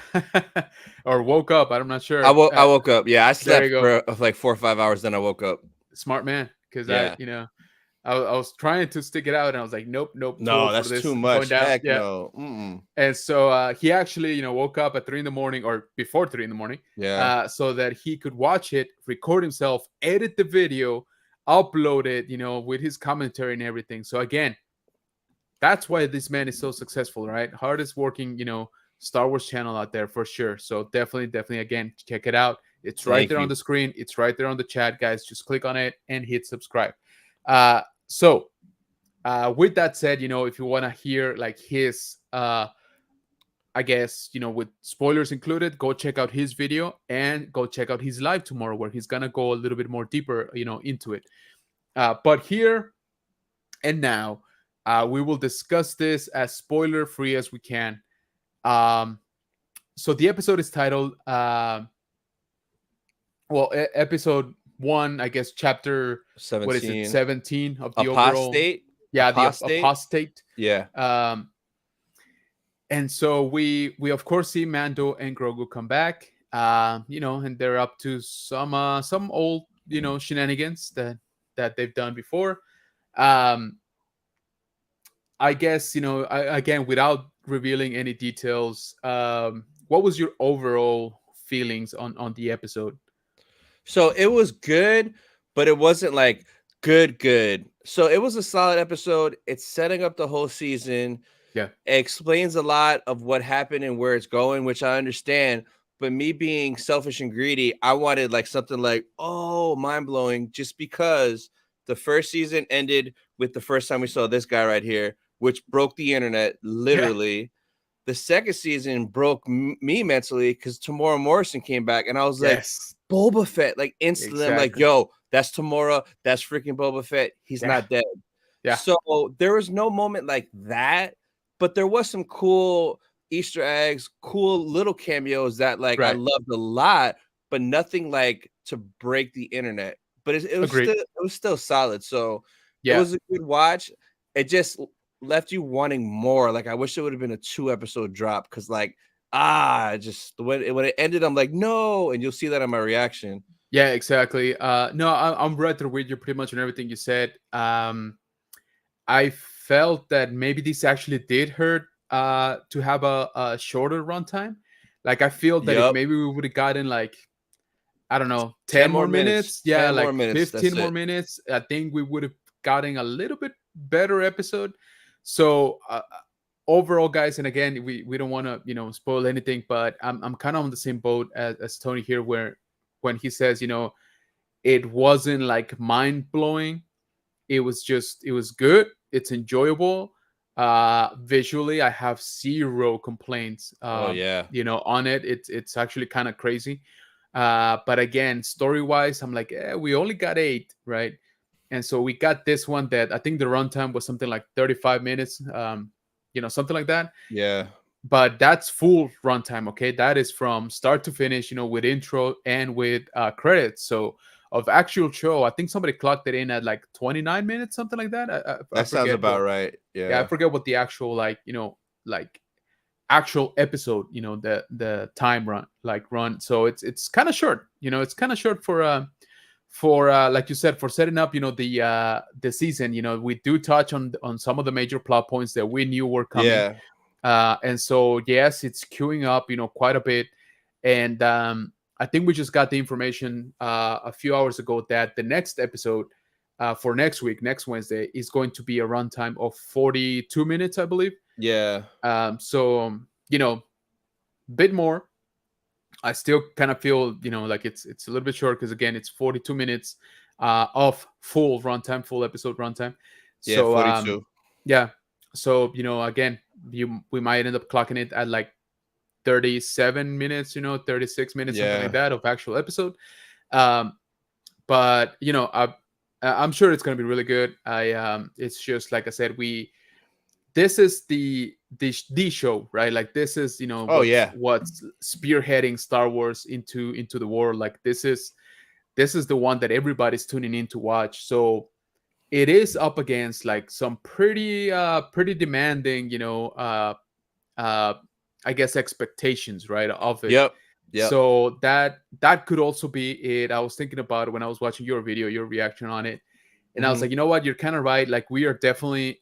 or woke up. I'm not I sure. woke I woke up. Yeah, I There you slept go. for like 4 or 5 hours, then I woke up. Smart man. Because Yeah. I was trying to stick it out, and I was like, nope, nope, too No, old for that's this. too I'm going much. down. Heck Yeah. no. Mm-mm. And so he actually, woke up at 3 in the morning or before 3 in the morning, Yeah. so that he could watch it, record himself, edit the video, upload it, with his commentary and everything. So again, that's why this man is so successful, right? Hardest working, Star Wars channel out there for sure. So definitely, again, check it out. It's right Thank there on you. the screen. It's right there on the chat, guys. Just click on it and hit subscribe. So with that said, if you want to hear like his, I guess, with spoilers included, go check out his video and go check out his live tomorrow where he's gonna go a little bit more deeper, into it. But here and now, we will discuss this as spoiler free as we can. So the episode is titled, episode one, I guess, chapter, what is it, 17. 17 of the overall. Apostate? Yeah, the Apostate? apostate. Yeah. And so we of course see Mando and Grogu come back, and they're up to some old, shenanigans that they've done before. I guess, again, without revealing any details, what was your overall feelings on the episode? So it was good, but it wasn't like Good. So it was a solid episode. It's setting up the whole season. Yeah. It explains a lot of what happened and where it's going, which I understand. But me being selfish and greedy, I wanted like something like, oh, mind blowing, just because the first season ended with the first time we saw this guy right here, which broke the internet Yeah. literally. The second season broke me mentally because Tamora Morrison came back, and I was like, Yes. Boba Fett, like instantly, I'm like, Exactly. yo, that's Tamora, that's freaking Boba Fett. He's Yeah. not dead. Yeah. So there was no moment like that, but there was some cool Easter eggs, cool little cameos that like I Right. loved a lot, but nothing like to break the internet. But Agreed. it was still solid. So it Yeah. was a good watch. It just left you wanting more. Like I wish it would have been a 2 episode drop because like just when it ended, I'm like no, and you'll see that on my reaction. Yeah, exactly. No, I'm right there with you pretty much on everything you said. I felt that maybe this actually did hurt to have a shorter runtime. Like I feel that if Yep, maybe we would have gotten like, I don't know, 10 10 more more minutes, minutes, yeah, 10 more like minutes. That's 15 more it. minutes, I think we would have gotten a little bit better episode. So overall, guys, and again, we don't want to spoil anything, but I'm kind of on the same boat as Tony here, where when he says it wasn't like mind blowing, it was good, it's enjoyable. Visually I have zero complaints Oh yeah, on it. It's actually kind of crazy. But again, story wise, I'm like, we only got 8, right? And so we got this one that I think the runtime was something like 35 minutes, something like that. yeah, But that's full runtime. Okay, that is from start to finish, with intro and with credits. So of actual show, I think somebody clocked it in at like 29 minutes, something like that. I that sounds forget about what. right. Yeah, I Yeah, forget what the actual like actual episode, the time run. So it's kind of short. It's kind of short for like you said, for setting up the season. We do touch on some of the major plot points that we knew were coming. yeah, And so yes, it's queuing up quite a bit. And I think we just got the information a few hours ago that the next episode for next week, next Wednesday, is going to be a runtime of 42 minutes, I believe. yeah, So bit more. I still kind of feel like it's a little bit short because again it's 42 minutes of full runtime, full episode runtime. yeah. So 42. yeah, so again, we might end up clocking it at like 37 minutes, 36 minutes, something like Yeah, that, of actual episode. Um, but I'm sure it's going to be really good. It's just like I said, this is the show, right? Like this is oh what's yeah, what's spearheading Star Wars into the world. Like this is the one that everybody's tuning in to watch. So it is up against like some pretty demanding, uh I guess expectations, right, of it. yep, yep. So that could also be it. I was thinking about it when I was watching your video, your reaction on it, and I was Hmm. like, you know what, you're kind of right. Like we are definitely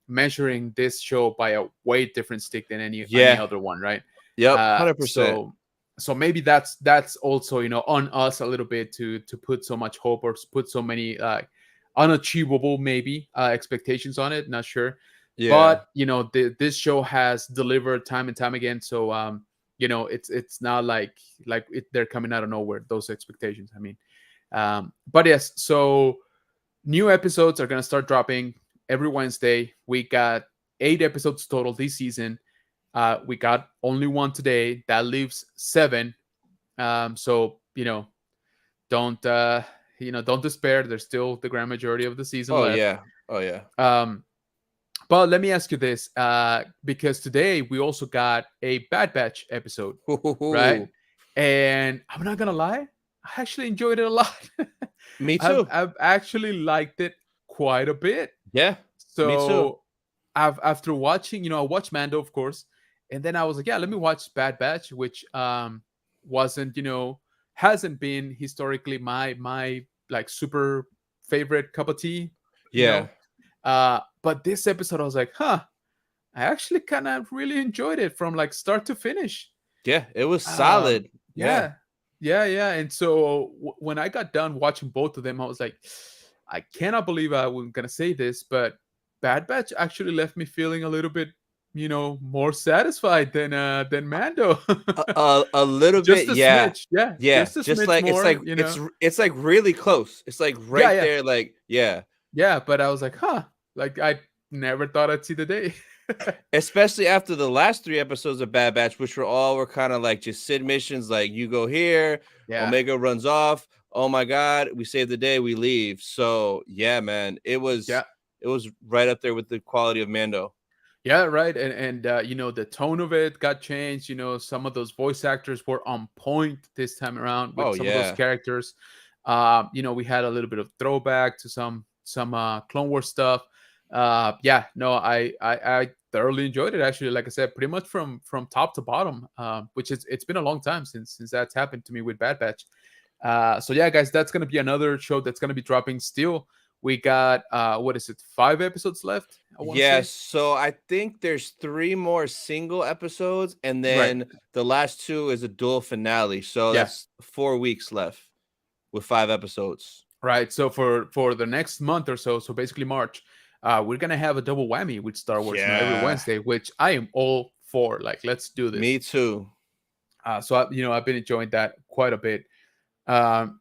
measuring this show by a way different stick than any Yeah, other one, right? yep, uh 100%. so maybe that's also on us a little bit to put so much hope or put so many unachievable maybe expectations on it, not sure. Yeah, But this show has delivered time and time again. So it's not they're coming out of nowhere, those expectations, I mean. But yes, so new episodes are going to start dropping every Wednesday. We got 8 episodes total this season. We got only one today. That leaves 7. So don't don't despair. There's still the grand majority of the season oh left. yeah, oh yeah. Um, but let me ask you this, because today we also got a Bad Batch episode, right? Ooh, And I'm not gonna lie, I actually enjoyed it a lot. me I've too. I've actually liked it quite a bit. Yeah, me too. So after watching, I watched Mando, of course, and then I was like, yeah, let me watch Bad Batch, which wasn't, hasn't been historically my like super favorite cup of tea, you Yeah, know. But this episode, I was like, huh, I actually kind of really enjoyed it from like start to finish. yeah. It was Um, solid. Yeah, yeah, yeah. And so when I got done watching both of them, I was like, I cannot believe I was gonna say this, but Bad Batch actually left me feeling a little bit, more satisfied than Mando. A little bit, Just a yeah. smidge, yeah, Yeah, just a just smidge like more, it's like really close. It's like Yeah, right yeah, there, like yeah. yeah. But I was like, huh, like I never thought I'd see the day. Especially after the last 3 episodes of Bad Batch, which were kind of like just Sid missions, like you go here, Yeah, Omega runs off. Oh my God, we save the day, we leave. So yeah, man, yeah. it was right up there with the quality of Mando. Yeah, right. And the tone of it got changed. Some of those voice actors were on point this time around with Oh some of those yeah. characters. We had a little bit of throwback to some Clone Wars stuff. Yeah, no, I thoroughly enjoyed it actually. Like I said, pretty much from top to bottom. Which is it's been a long time since that's happened to me with Bad Batch. So yeah, guys, that's gonna be another show that's gonna be dropping still. We got what is it, 5 episodes left? I want to Yeah, say. so I think there's 3 more single episodes, and Right. then the last 2 is a dual finale. So Yeah. that's 4 weeks left with 5 episodes. Right. So for the next month or so, so basically March, we're gonna have a double whammy with Star Wars, every Yeah, Wednesday, which I am all for. Like, let's do me this. too. I've been enjoying that quite a bit. Um,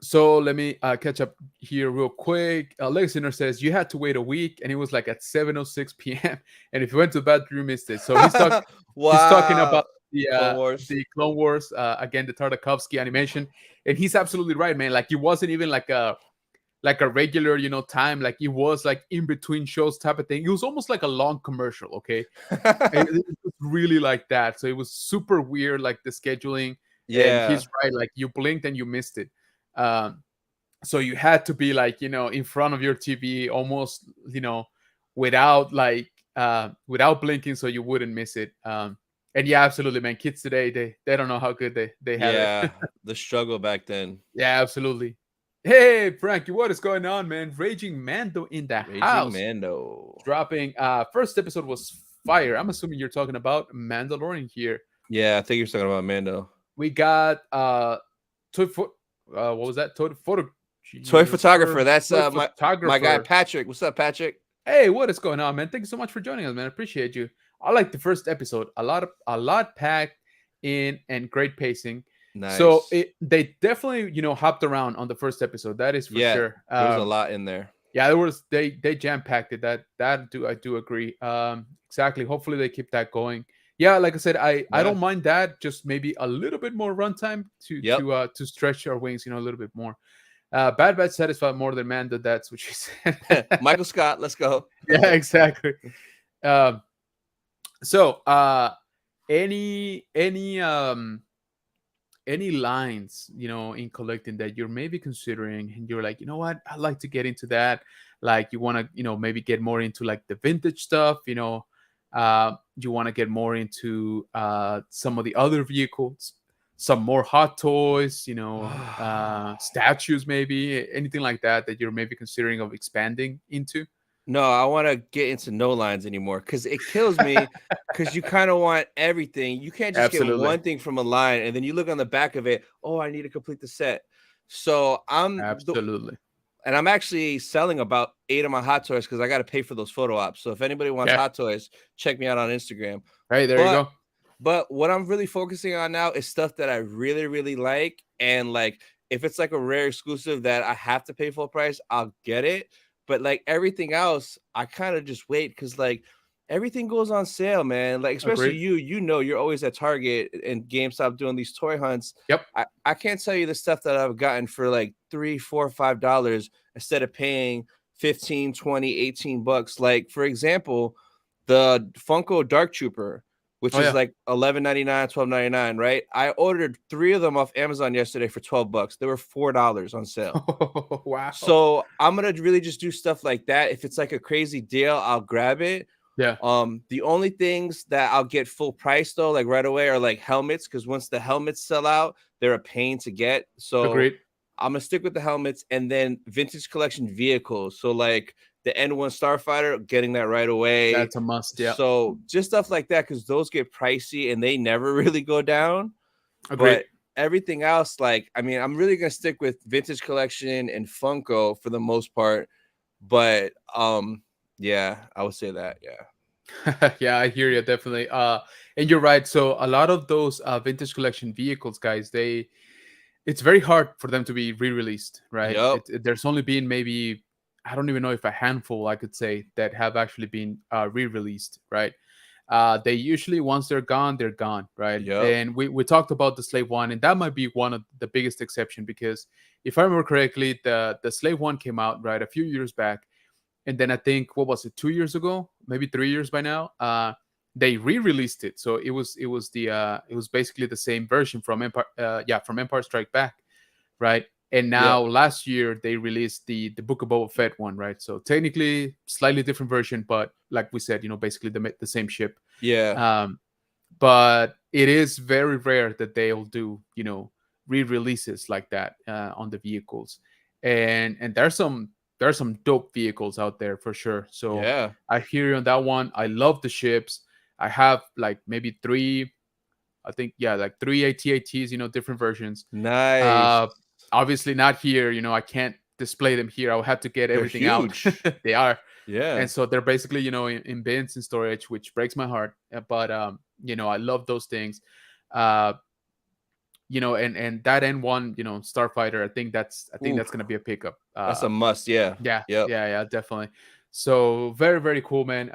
so let me catch up here real quick. Listener says you had to wait a week, and it was like at 7:06 p.m. And if you went to the bathroom, you missed it. So he's talking Wow. about the Clone Wars. Clone Wars again, the Tartakovsky animation, and he's absolutely right, man. Like, it wasn't even like a regular, time. Like, it was like in between shows type of thing. It was almost like a long commercial. Okay, it was really like that. So it was super weird, like the scheduling. And Yeah. he's right, like you blinked and you missed it. Um, so you had to be like, in front of your TV almost, without without blinking, so you wouldn't miss it. And yeah, absolutely, man. Kids today, they don't know how good they have it. Yeah, the struggle back then. Yeah, absolutely. Hey, Frankie, what is going on, man? Raging Mando in the Raging house. Mando. Dropping. First episode was fire. I'm assuming you're talking about Mandalorian here. Yeah, I think you're talking about Mando. We got toy what was that? Toy photographer. That's Toy my guy photographer. Patrick. What's up, Patrick? Hey, what is going on, man? Thank you so much for joining us, man. I appreciate you. I like the first episode. A lot packed in and great pacing. So Nice. they definitely, hopped around on the first episode. That is for Yeah, sure. there was a lot in there. Yeah, there was they jam packed it. I do agree. Exactly. Hopefully they keep that going. Yeah, like I said, I Yeah. don't mind that. Just maybe a little bit more runtime to Yep. to stretch our wings, a little bit more. Bad Batch satisfied more than Mando. That's what she said. Michael Scott, let's go. Yeah, exactly. Um, so any lines, in collecting that you're maybe considering, and you're like, what, I'd like to get into that. Like, you want to, maybe get more into like the vintage stuff. You want to get more into some of the other vehicles, some more hot toys, statues, maybe anything like that you're maybe considering of expanding into. No, I want to get into no lines anymore because it kills me. Because you kind of want everything. You can't just get Absolutely. one thing from a line and then you look on the back of it. Oh, I need to complete the set. So Absolutely. and I'm actually selling about 8 of my hot toys because I got to pay for those photo ops. So if anybody wants Yeah. hot toys, check me out on Instagram. Hey, there you go. But what I'm really focusing on now is stuff that I really, really like. And like, if it's like a rare exclusive that I have to pay full price, I'll get it. But like everything else, I kind of just wait because like everything goes on sale, man. Like, especially Agreed. you're always at Target and GameStop doing these toy hunts. Yep. I can't tell you the stuff that I've gotten for like $3, $4, $5 instead of paying 15, 20, 18 bucks. Like, for example, the Funko Dark Trooper, which is like $11.99, $12.99, right? I ordered 3 of them off Amazon yesterday for 12 bucks. They were $4 on sale. Oh, wow. So I'm gonna really just do stuff like that. If it's like a crazy deal, I'll grab it. Yeah. The only things that I'll get full price though, like right away, are like helmets, because once the helmets sell out, they're a pain to get. So Agreed. I'm gonna stick with the helmets, and then vintage collection vehicles. So like the N1 Starfighter, getting that right away. That's a must. Yeah. So just stuff like that, because those get pricey and they never really go down. Agreed. But everything else, like, I mean, I'm really gonna stick with vintage collection and Funko for the most part. But yeah, I would say that. Yeah. Yeah, I hear you definitely. And you're right. So a lot of those vintage collection vehicles, guys, it's very hard for them to be re-released, right? Yep. There's only been maybe, I don't even know if a handful I could say that have actually been re-released, right? They usually, once they're gone, right? Yep. And we talked about the Slave One, and that might be one of the biggest exception because if I remember correctly, the Slave One came out right a few years back, and then I think what was it, 2 years ago, maybe 3 years by now. They re-released it, so it was basically the same version from Empire, from Empire Strike Back, right? And now Yep. last year they released the Book of Boba Fett one, right? So technically slightly different version, but like we said, basically the same ship. Yeah. Um, but it is very rare that they'll do re-releases like that on the vehicles, and there's some dope vehicles out there for sure. So Yeah. I hear you on that one. I love the ships. I have like maybe three, I think, yeah, like three AT-ATs, different versions. Nice. uh Obviously not here, I can't display them here. I'll have to get They're everything out. huge. They are. Yeah. And so they're basically in bins in storage, which breaks my heart. But I love those things. uh and that N1, Starfighter, I think that's Ooh, going to be a pickup. that's a must. Yeah. Yeah, Yep. yeah, definitely. So very, very cool, man.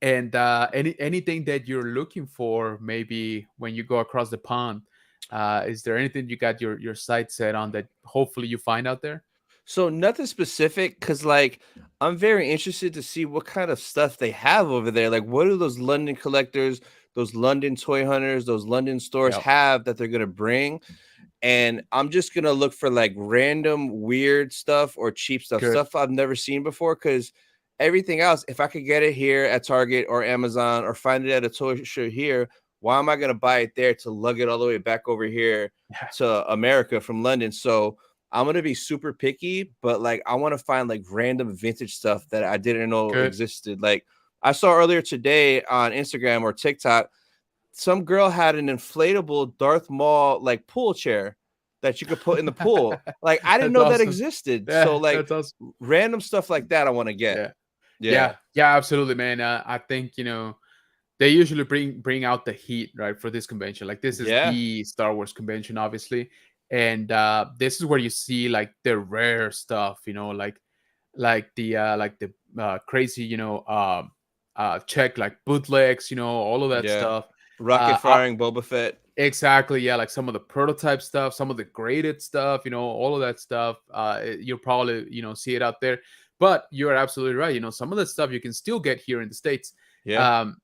And anything that you're looking for maybe when you go across the pond, is there anything you got your sight set on that hopefully you find out there? So nothing specific, because like I'm very interested to see what kind of stuff they have over there. Like, what do those London collectors, those London toy hunters, those London stores Yeah, have that they're gonna bring? And I'm just gonna look for like random weird stuff or cheap stuff, good. stuff I've never seen before. Because everything else, if I could get it here at Target or Amazon or find it at a toy show here, why am I gonna buy it there to lug it all the way back over here Yeah, to America from London? So I'm gonna be super picky, but like I want to find like random vintage stuff that I didn't know good. existed. Like I saw earlier today on Instagram or TikTok, some girl had an inflatable Darth Maul like pool chair that you could put in the pool. Like I didn't That's know that awesome. existed. So Yeah, like that's awesome. random stuff like that I want to get. Yeah, yeah, Yeah. yeah, absolutely, man. I think they usually bring out the heat, right, for this convention. Like this is Yeah. the Star Wars convention, obviously, and this is where you see like the rare stuff, like the crazy, check like bootlegs, all of that Yeah. stuff. Rocket Uh, firing Boba Fett. exactly, yeah, like some of the prototype stuff, some of the graded stuff, all of that stuff. You'll probably see it out there, but you're absolutely right. Some of the stuff you can still get here in the States. Yeah. Um,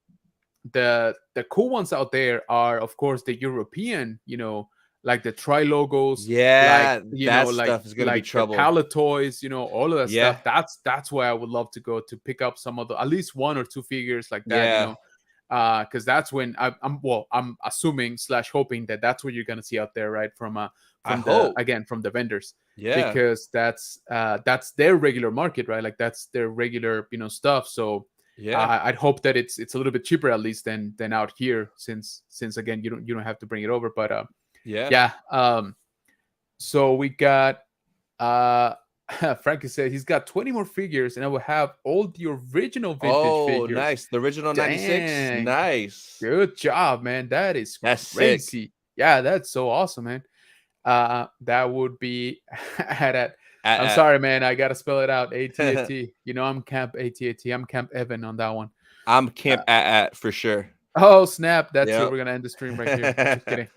the cool ones out there are of course the European, like the tri logos, like Yeah, that like stuff is gonna be the trouble. pallet toys, all of that stuff. Yeah. That's why I would love to go to pick up some of the, at least one or two figures like that, Yeah. because that's when I'm assuming slash hoping that that's what you're gonna see out there, right, I from the, hope. again, from the vendors, Yeah. because that's their regular market, right? Like that's their regular stuff. So Yeah. I'd hope that it's a little bit cheaper at least than out here, since again you don't have to bring it over. But Yeah. yeah. So we got uh Frankie said he's got 20 more figures, and I will have all the original vintage Oh, figures. nice. The original 96. Dang, Nice. good job, man. That is That's sick. crazy. Yeah, that's so awesome, man. That would be at I'm At sorry, man. I gotta spell it out. ATAT. I'm Camp ATAT. I'm Camp Evan on that one. I'm Uh, Camp at for sure. oh snap! That's it. Yep. We're gonna end the stream right here. Just kidding.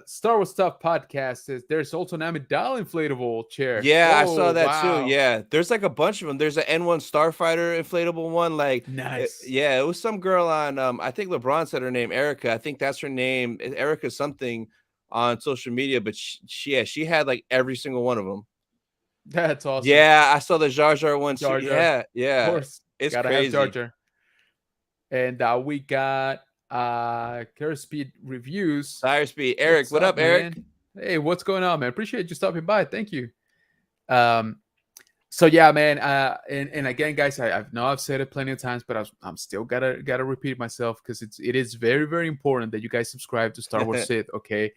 Star Wars Stuff podcast says there's also an Amidala inflatable chair. Yeah, I Oh saw that too. wow, Yeah, there's like a bunch of them. There's an N1 Starfighter inflatable one. Like, nice. yeah, it was some girl on. I think LeBron said her name Erica. I think that's her name, Erica something, on social media. But she had like every single one of them. That's awesome. Yeah, I saw the Jar Jar one too. Jar Jar, Yeah, of yeah, course, it's gotta have Jar crazy. Jar. And we got Care Speed Reviews. Tire speed, Eric. What's What up, up, Eric? man? Hey, what's going on, man? Appreciate you stopping by. Thank you. Um, So yeah, man. And again, guys, I know I've said it plenty of times, but I'm still gotta repeat myself because it is very very important that you guys subscribe to Star Wars Sith. Okay,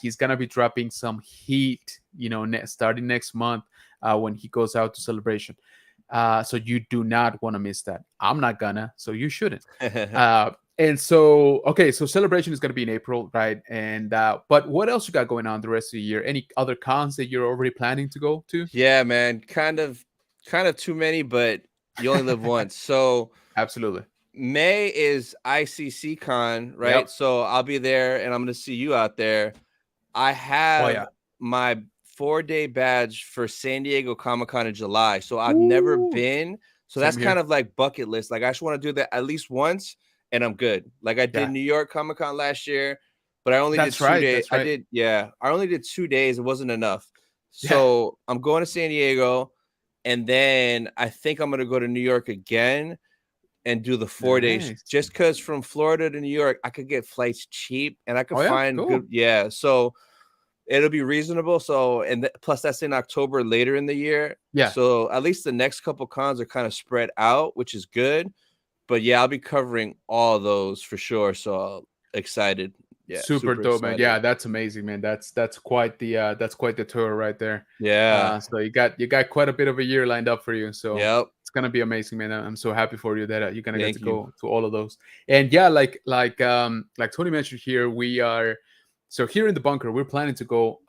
he's gonna be dropping some heat, starting next month when he goes out to Celebration. So you do not want to miss that. I'm not gonna, so you shouldn't. And so okay, so Celebration is gonna be in April, right? And but what else you got going on the rest of the year? Any other cons that you're already planning to go to? Yeah, man, kind of too many, but you only live once. So Absolutely. May is ICC Con, right? Yep. So I'll be there, and I'm gonna see you out there. I Oh have yeah. my 4-day badge for San Diego Comic Con in July. So I've never Woo! been. So Same that's kind here. of like bucket list. Like I just want to do that at least once and I'm good. Like I did Yeah. New York Comic Con last year, but I only did That's 2 days. That's I right. did, yeah, I only did 2 days. It wasn't enough. Yeah. So I'm going to San Diego and then I think I'm going to go to New York again and do the 4 days Nice. just because from Florida to New York, I could get flights cheap and I could Oh yeah. find good. Cool. Yeah. So it'll be reasonable. So, and plus that's in October later in the year. Yeah. So at least the next couple cons are kind of spread out, which is good. But yeah, I'll be covering all those for sure. So excited. Yeah, Super super dope, man. excited. Yeah, that's amazing, man. That's quite the tour right there. Yeah. So you got quite a bit of a year lined up for you. So Yep. it's gonna be amazing, man. I'm so happy for you that you're gonna get to Thank you. go to all of those. And yeah, like Tony mentioned here, we are so here in the bunker. We're planning to go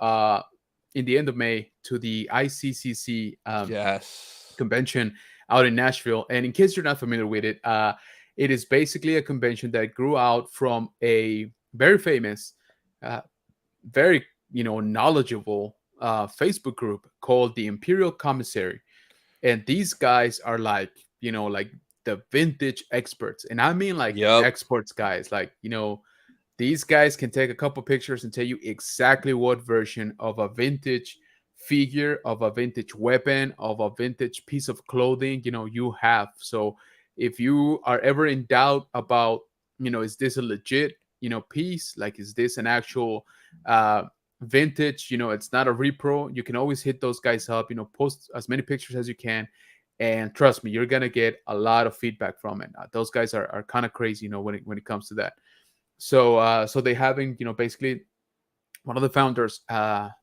in the end of May to the ICCC Yes. convention out in Nashville. And in case you're not familiar with it, it is basically a convention that grew out from a very famous, uh, very knowledgeable Facebook group called the Imperial Commissary. And these guys are like the vintage experts, and I mean like Yep. experts, guys. Like these guys can take a couple pictures and tell you exactly what version of a vintage figure, of a vintage weapon, of a vintage piece of clothing, you have. So if you are ever in doubt about, is this a legit, piece? Like, is this an actual vintage? It's not a repro. You can always hit those guys up, post as many pictures as you can. And trust me, you're gonna get a lot of feedback from it. Those guys are kind of crazy, when it comes to that. So they having basically one of the founders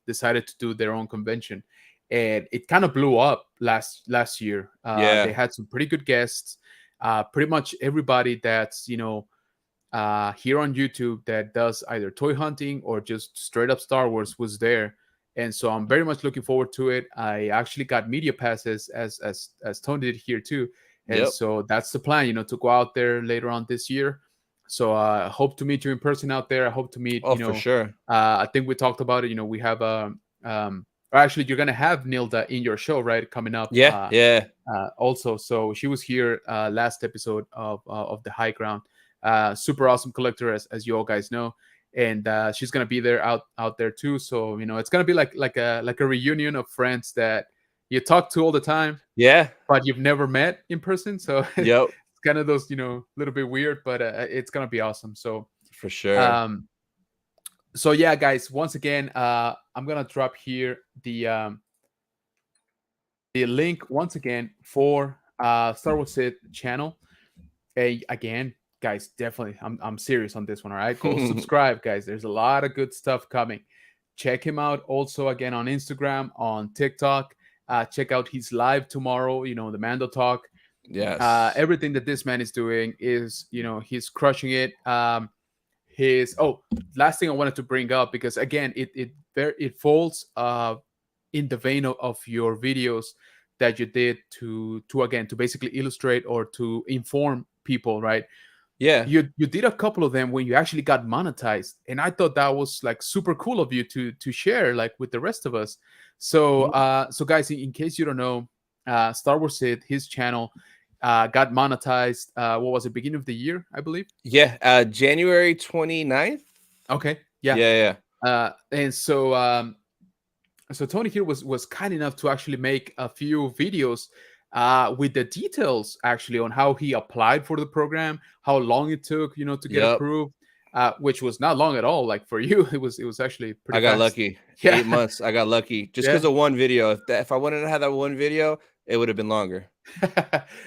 decided to do their own convention, and it kind of blew up last year. They Yeah. had some pretty good guests. Pretty much everybody that's here on YouTube that does either toy hunting or just straight up Star Wars was there. And so I'm very much looking forward to it. I actually got media passes as Tony did here too. And Yep. so that's the plan, to go out there later on this year. So I hope to meet you in person out there. I hope to meet, Oh, for sure. I think we talked about it. We have or actually you're gonna have Nilda in your show, right? Coming up Yeah. Yeah. also. So she was here last episode of the High Ground. Super awesome collector, as you all guys know, and she's gonna be there out there too. So it's gonna be like a reunion of friends that you talk to all the time, Yeah. but you've never met in person. So it's Yep. kind of those little bit weird, but it's gonna be awesome. So For sure. um, so yeah, guys. Once again, I'm gonna drop here the link once again for Star Wars Sith channel. Again, guys, definitely, I'm serious on this one. All right, go subscribe, guys. There's a lot of good stuff coming. Check him out also again on Instagram, on TikTok. Check out his live tomorrow. The Mando Talk. Yes. Everything that this man is doing is, he's crushing it. His last thing I wanted to bring up, because again, it falls in the vein of your videos that you did to again to basically illustrate or to inform people, right? Yeah. You did a couple of them when you actually got monetized, and I thought that was like super cool of you to share like with the rest of us. So so guys, in case you don't know, Star Wars Sid, his channel got monetized. What was it, beginning of the year, I believe? Yeah. January 29th. Okay, yeah. Yeah. And so Tony here was kind enough to actually make a few videos with the details actually on how he applied for the program, how long it took, to get Yep. approved. which was not long at all. Like for you, it was actually I pretty got fast. lucky. Yeah, 8 months. I got lucky just because yeah. of one video. If I wanted to have that one video, it would have been longer.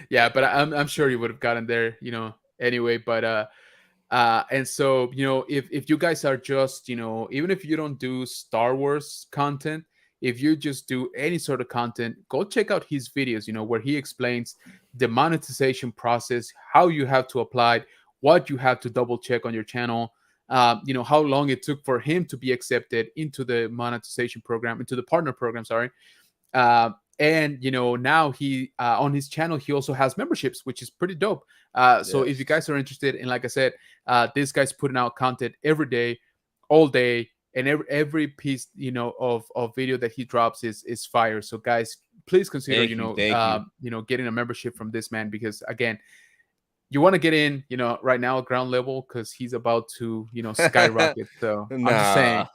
Yeah, but I'm sure you would have gotten there, anyway. But and so if you guys are just even if you don't do Star Wars content, if you just do any sort of content, go check out his videos, where he explains the monetization process, how you have to apply it, what you have to double check on your channel, how long it took for him to be accepted into the monetization program, into the partner program, sorry. And now he on his channel he also has memberships, which is pretty dope. So if you Yes. guys are interested, and like I said, this guy's putting out content every day, all day, and every piece of video that he drops is fire. So guys, please consider Thank you. Thank you. getting a membership from this man, because again, you want to get in right now at ground level, because he's about to skyrocket. So I'm just saying.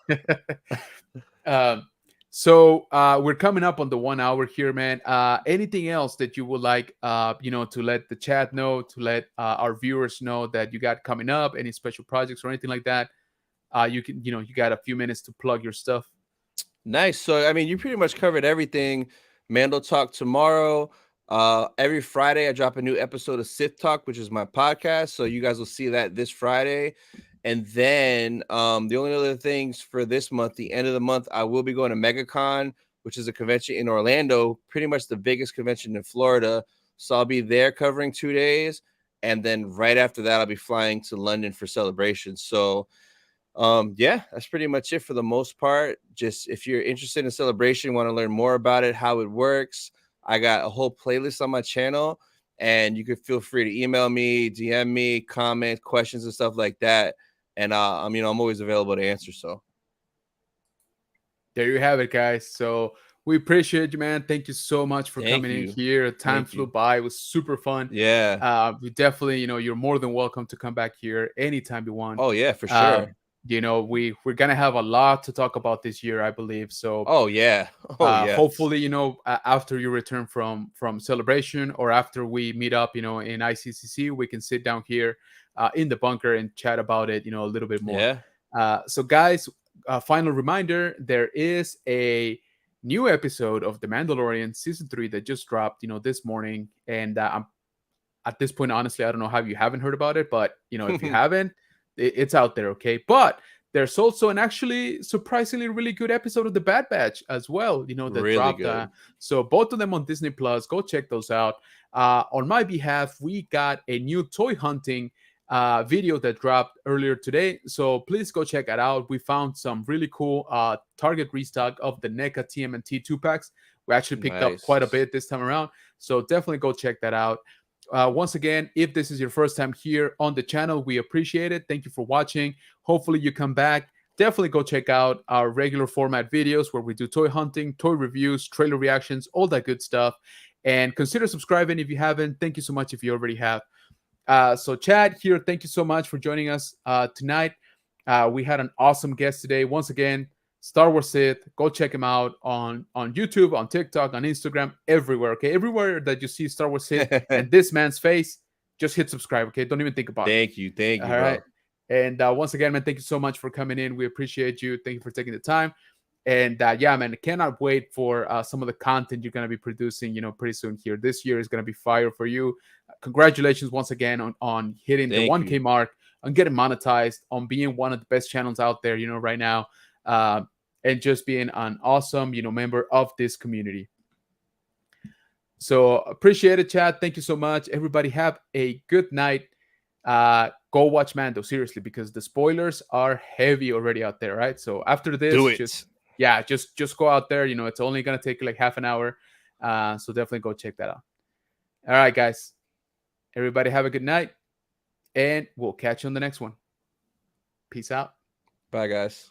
Nah. um, so we're coming up on the 1 hour here, man. Anything else that you would like, to let the chat know, to let our viewers know that you got coming up? Any special projects or anything like that? You can, you got a few minutes to plug your stuff. Nice. So, I mean, you pretty much covered everything. Mando Talk tomorrow. Every Friday, I drop a new episode of Sith Talk, which is my podcast. So you guys will see that this Friday. And then the only other things for this month, the end of the month, I will be going to MegaCon, which is a convention in Orlando, pretty much the biggest convention in Florida. So I'll be there covering 2 days. And then right after that, I'll be flying to London for Celebration. So yeah, that's pretty much it for the most part. Just if you're interested in Celebration, want to learn more about it, how it works, I got a whole playlist on my channel, and you could feel free to email me, DM me, comment, questions and stuff like that. And I'm always available to answer. So There you have it, guys. So we appreciate you, man. Thank you so much for thank coming in you. here. Time Thank flew you. by. It was super fun. Yeah. We definitely, you're more than welcome to come back here anytime you want. Oh yeah, for Uh, sure. we're gonna have a lot to talk about this year, I believe. So Oh yeah. Oh yes. hopefully, after you return from Celebration, or after we meet up, in ICCC, we can sit down here in the bunker and chat about it, a little bit more. Yeah. So guys, final reminder: there is a new episode of The Mandalorian season 3 that just dropped, this morning, and I'm at this point, honestly, I don't know how you haven't heard about it, but if you haven't, it's out there, okay? But there's also an actually surprisingly really good episode of The Bad Batch as well, that Really dropped. good. So both of them on Disney Plus. Go check those out. On my behalf, we got a new toy hunting video that dropped earlier today. So please go check it out. We found some really cool Target restock of the NECA TMNT 2 packs. We actually picked up quite a Nice. bit this time around. So definitely go check that out. Once again, if this is your first time here on the channel, we appreciate it. Thank you for watching. Hopefully you come back. Definitely go check out our regular format videos where we do toy hunting, toy reviews, trailer reactions, all that good stuff. And consider subscribing if you haven't. Thank you so much if you already have. So Chad here, thank you so much for joining us tonight. We had an awesome guest today. Once again, Star Wars Sith. Go check him out on YouTube, on TikTok, on Instagram, everywhere. Okay, everywhere that you see Star Wars Sith and this man's face, just hit subscribe. Okay, don't even think about it. Thank you. Thank you, All right. bro. And once again, man, thank you so much for coming in. We appreciate you. Thank you for taking the time. And yeah, man, I cannot wait for some of the content you're going to be producing, pretty soon here. This year is going to be fire for you. Congratulations once again on hitting the Thank 1K you. mark, on getting monetized, on being one of the best channels out there, right now. Uh, and just being an awesome, member of this community. So appreciate it, Chad. Thank you so much. Everybody have a good night. Go watch Mando, seriously, because the spoilers are heavy already out there, right? So after Do this, it. just go out there. It's only gonna take you like half an hour. So definitely go check that out. All right, guys. Everybody have a good night, and we'll catch you on the next one. Peace out. Bye, guys.